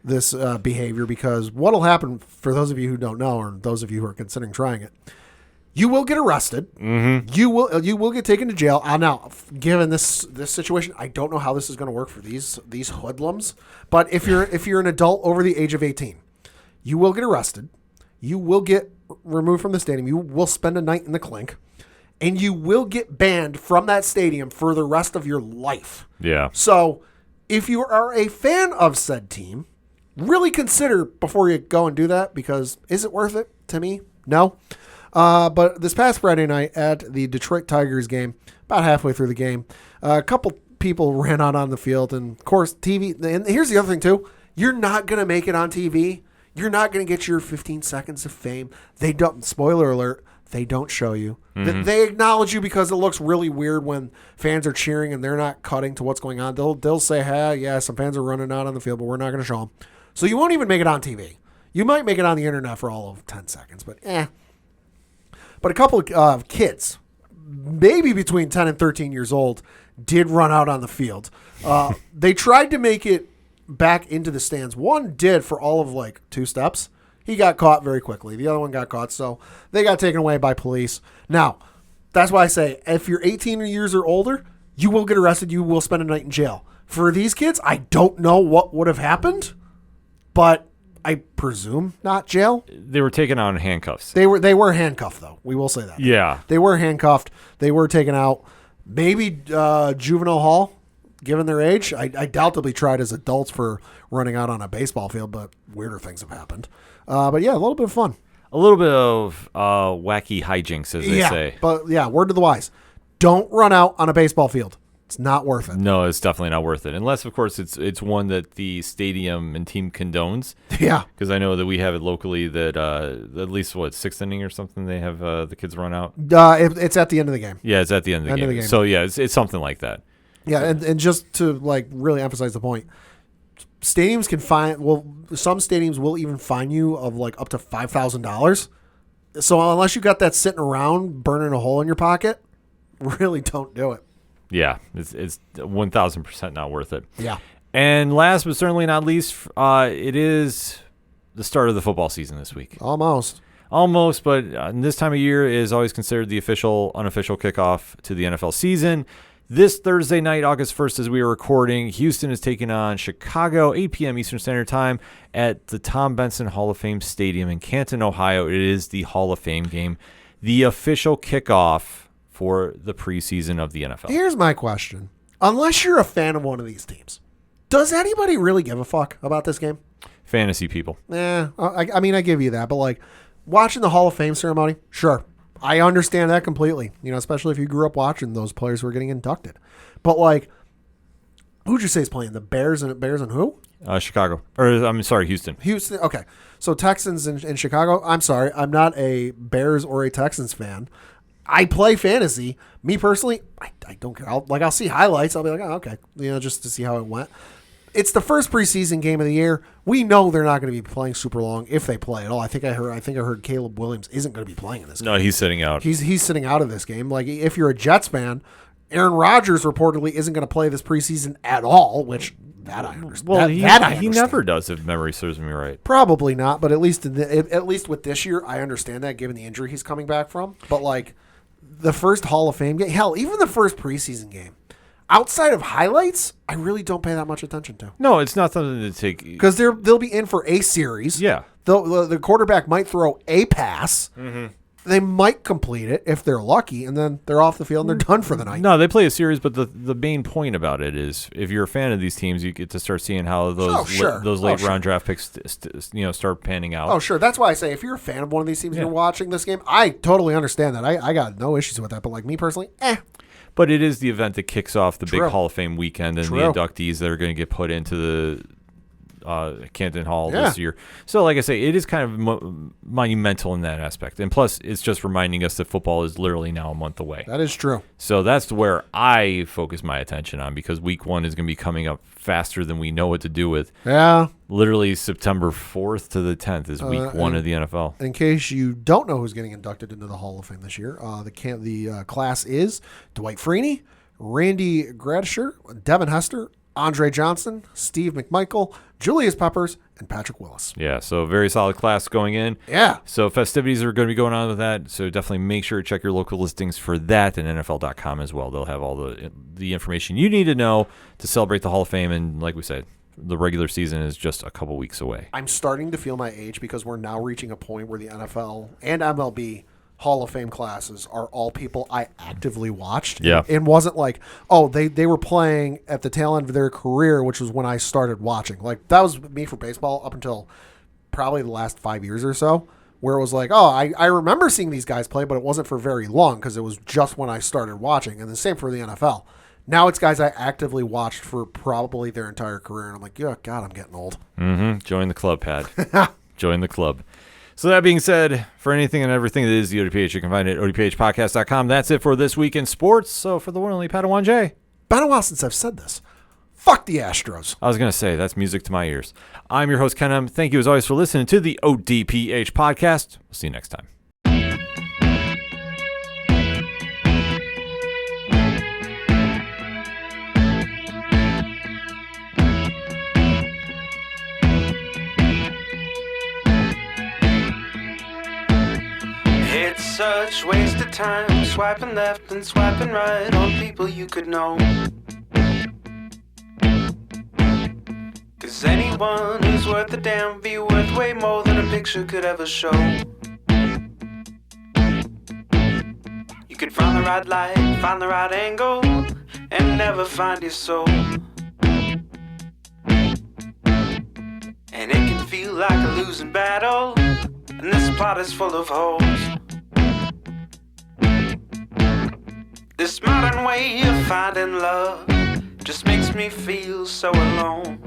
behavior, because what'll happen, for those of you who don't know, or those of you who are considering trying it, you will get arrested. Mm-hmm. You will get taken to jail. Now, given this situation, I don't know how this is going to work for these hoodlums. But if you're an adult over the age of 18, you will get arrested. You will get removed from the stadium. You will spend a night in the clink, and you will get banned from that stadium for the rest of your life. Yeah. So, if you are a fan of said team, really consider before you go and do that, because is it worth it? To me, no. But this past Friday night at the Detroit Tigers game, about halfway through the game, a couple people ran out on the field, and of course TV. And here's the other thing too: you're not gonna make it on TV. You're not gonna get your 15 seconds of fame. They don't. Spoiler alert: they don't show you. Mm-hmm. They acknowledge you because it looks really weird when fans are cheering and they're not cutting to what's going on. They'll say, "Hey, yeah, some fans are running out on the field, but we're not gonna show them." So you won't even make it on TV. You might make it on the internet for all of 10 seconds, but But a couple of kids, maybe between 10 and 13 years old, did run out on the field. They tried to make it back into the stands. One did for all of like 2 steps. He got caught very quickly. The other one got caught, so they got taken away by police. Now, that's why I say if you're 18 years or older, you will get arrested. You will spend a night in jail. For these kids, I don't know what would have happened, but I presume not jail. They were taken out in handcuffs. They were handcuffed, though. We will say that. Yeah. They were handcuffed. They were taken out. Maybe juvenile hall, given their age. I doubt they'll be tried as adults for running out on a baseball field, but weirder things have happened. But yeah, a little bit of fun. A little bit of wacky hijinks, as they say. But yeah, word to the wise. Don't run out on a baseball field. It's not worth it. No, it's definitely not worth it. Unless, of course, it's one that the stadium and team condones. Yeah. Because I know that we have it locally that at least, 6th inning or something, they have the kids run out. It's at the end of the game. Yeah, it's at the end of the game. So, yeah, it's something like that. Yeah, and just to like really emphasize the point, stadiums can fine. Well, some stadiums will even fine you of like up to $5,000. So unless you got that sitting around burning a hole in your pocket, really don't do it. Yeah, it's 1,000% not worth it. Yeah. And last but certainly not least, it is the start of the football season this week. Almost, but this time of year is always considered the unofficial kickoff to the NFL season. This Thursday night, August 1st, as we are recording, Houston is taking on Chicago, 8 p.m. Eastern Standard Time at the Tom Benson Hall of Fame Stadium in Canton, Ohio. It is the Hall of Fame game, the official kickoff for the preseason of the NFL. Here's my question. Unless you're a fan of one of these teams, does anybody really give a fuck about this game? Fantasy people. I mean, I give you that, but like watching the Hall of Fame ceremony, sure. I understand that completely, especially if you grew up watching those players who were getting inducted. But like, who'd you say is playing? The Bears and who? Chicago. Or I'm sorry, Houston. Houston. Okay. So Texans and Chicago. I'm sorry. I'm not a Bears or a Texans fan. I play fantasy. Me personally, I don't care. I'll see highlights. I'll be like, oh, okay, just to see how it went. It's the first preseason game of the year. We know they're not going to be playing super long if they play at all. I think I heard Caleb Williams isn't going to be playing in this game. No, he's sitting out. He's sitting out of this game. Like if you're a Jets fan, Aaron Rodgers reportedly isn't going to play this preseason at all, which that I understand. Well, I understand. He never does, if memory serves me right. Probably not, but at least with this year, I understand that given the injury he's coming back from. But like the first Hall of Fame game, hell, even the first preseason game, outside of highlights, I really don't pay that much attention to. No, it's not something to take because they'll be in for a series. Yeah, the quarterback might throw a pass. Mm-hmm. They might complete it if they're lucky, and then they're off the field and they're done for the night. No, they play a series, but the main point about it is if you're a fan of these teams, you get to start seeing how those late round draft picks start panning out. Oh, sure. That's why I say if you're a fan of one of these teams and you're watching this game, I totally understand that. I got no issues with that. But like me personally, But it is the event that kicks off the True. big Hall of Fame weekend and the inductees that are going to get put into the Canton Hall this year. So, like I say, it is kind of monumental in that aspect. And plus, it's just reminding us that football is literally now a month away. That is true. So that's where I focus my attention on because week 1 is going to be coming up faster than we know what to do with. Yeah. Literally September 4th to the 10th is week 1 of the NFL. In case you don't know who's getting inducted into the Hall of Fame this year, the class is Dwight Freeney, Randy Gradisher, Devin Hester, Andre Johnson, Steve McMichael, Julius Peppers, and Patrick Willis. Yeah, so very solid class going in. Yeah. So festivities are going to be going on with that. So definitely make sure to check your local listings for that and NFL.com as well. They'll have all the information you need to know to celebrate the Hall of Fame. And like we said, the regular season is just a couple weeks away. I'm starting to feel my age because we're now reaching a point where the NFL and MLB Hall of Fame classes are all people I actively watched. Yeah. It wasn't like, oh, they were playing at the tail end of their career, which was when I started watching. Like, that was me for baseball up until probably the last 5 years or so, where it was like, oh, I remember seeing these guys play, but it wasn't for very long because it was just when I started watching. And the same for the NFL. Now it's guys I actively watched for probably their entire career. And I'm like, yeah, God, I'm getting old. Mm-hmm. Join the club, Pat. Join the club. So that being said, for anything and everything that is the ODPH, you can find it at odphpodcast.com. That's it for this week in sports. So for the one and only Padawan J. Been a while since I've said this. Fuck the Astros. I was going to say, that's music to my ears. I'm your host, Ken M. Thank you as always for listening to the ODPH podcast. We'll see you next time. It's such waste of time swiping left and swiping right on people you could know. 'Cause anyone who's worth a damn be worth way more than a picture could ever show. You could find the right light, find the right angle, and never find your soul. And it can feel like a losing battle, and this plot is full of holes. This modern way of finding love just makes me feel so alone.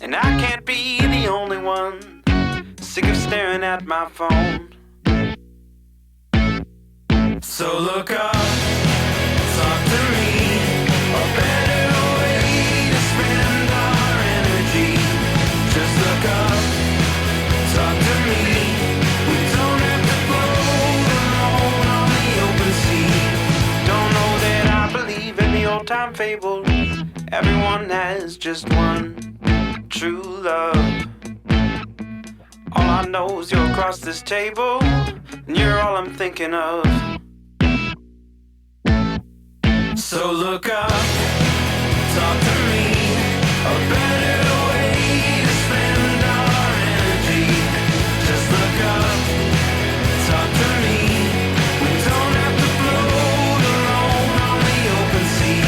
And I can't be the only one sick of staring at my phone. So look up, talk to me, a better way to spend our energy. Just look up, talk to me. We don't have to float alone on the open sea. Don't know that I believe in the old time fable. Everyone has just one true love. All I know is you're across this table, and you're all I'm thinking of. So look up, talk to me, a better way to spend our energy. Just look up, talk to me. We don't have to float alone on the open sea.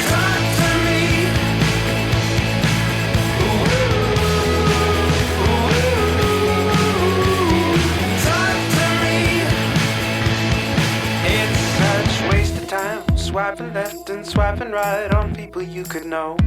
Talk to me. Talk to me. It's such waste of time swiping left and swiping right on people you could know.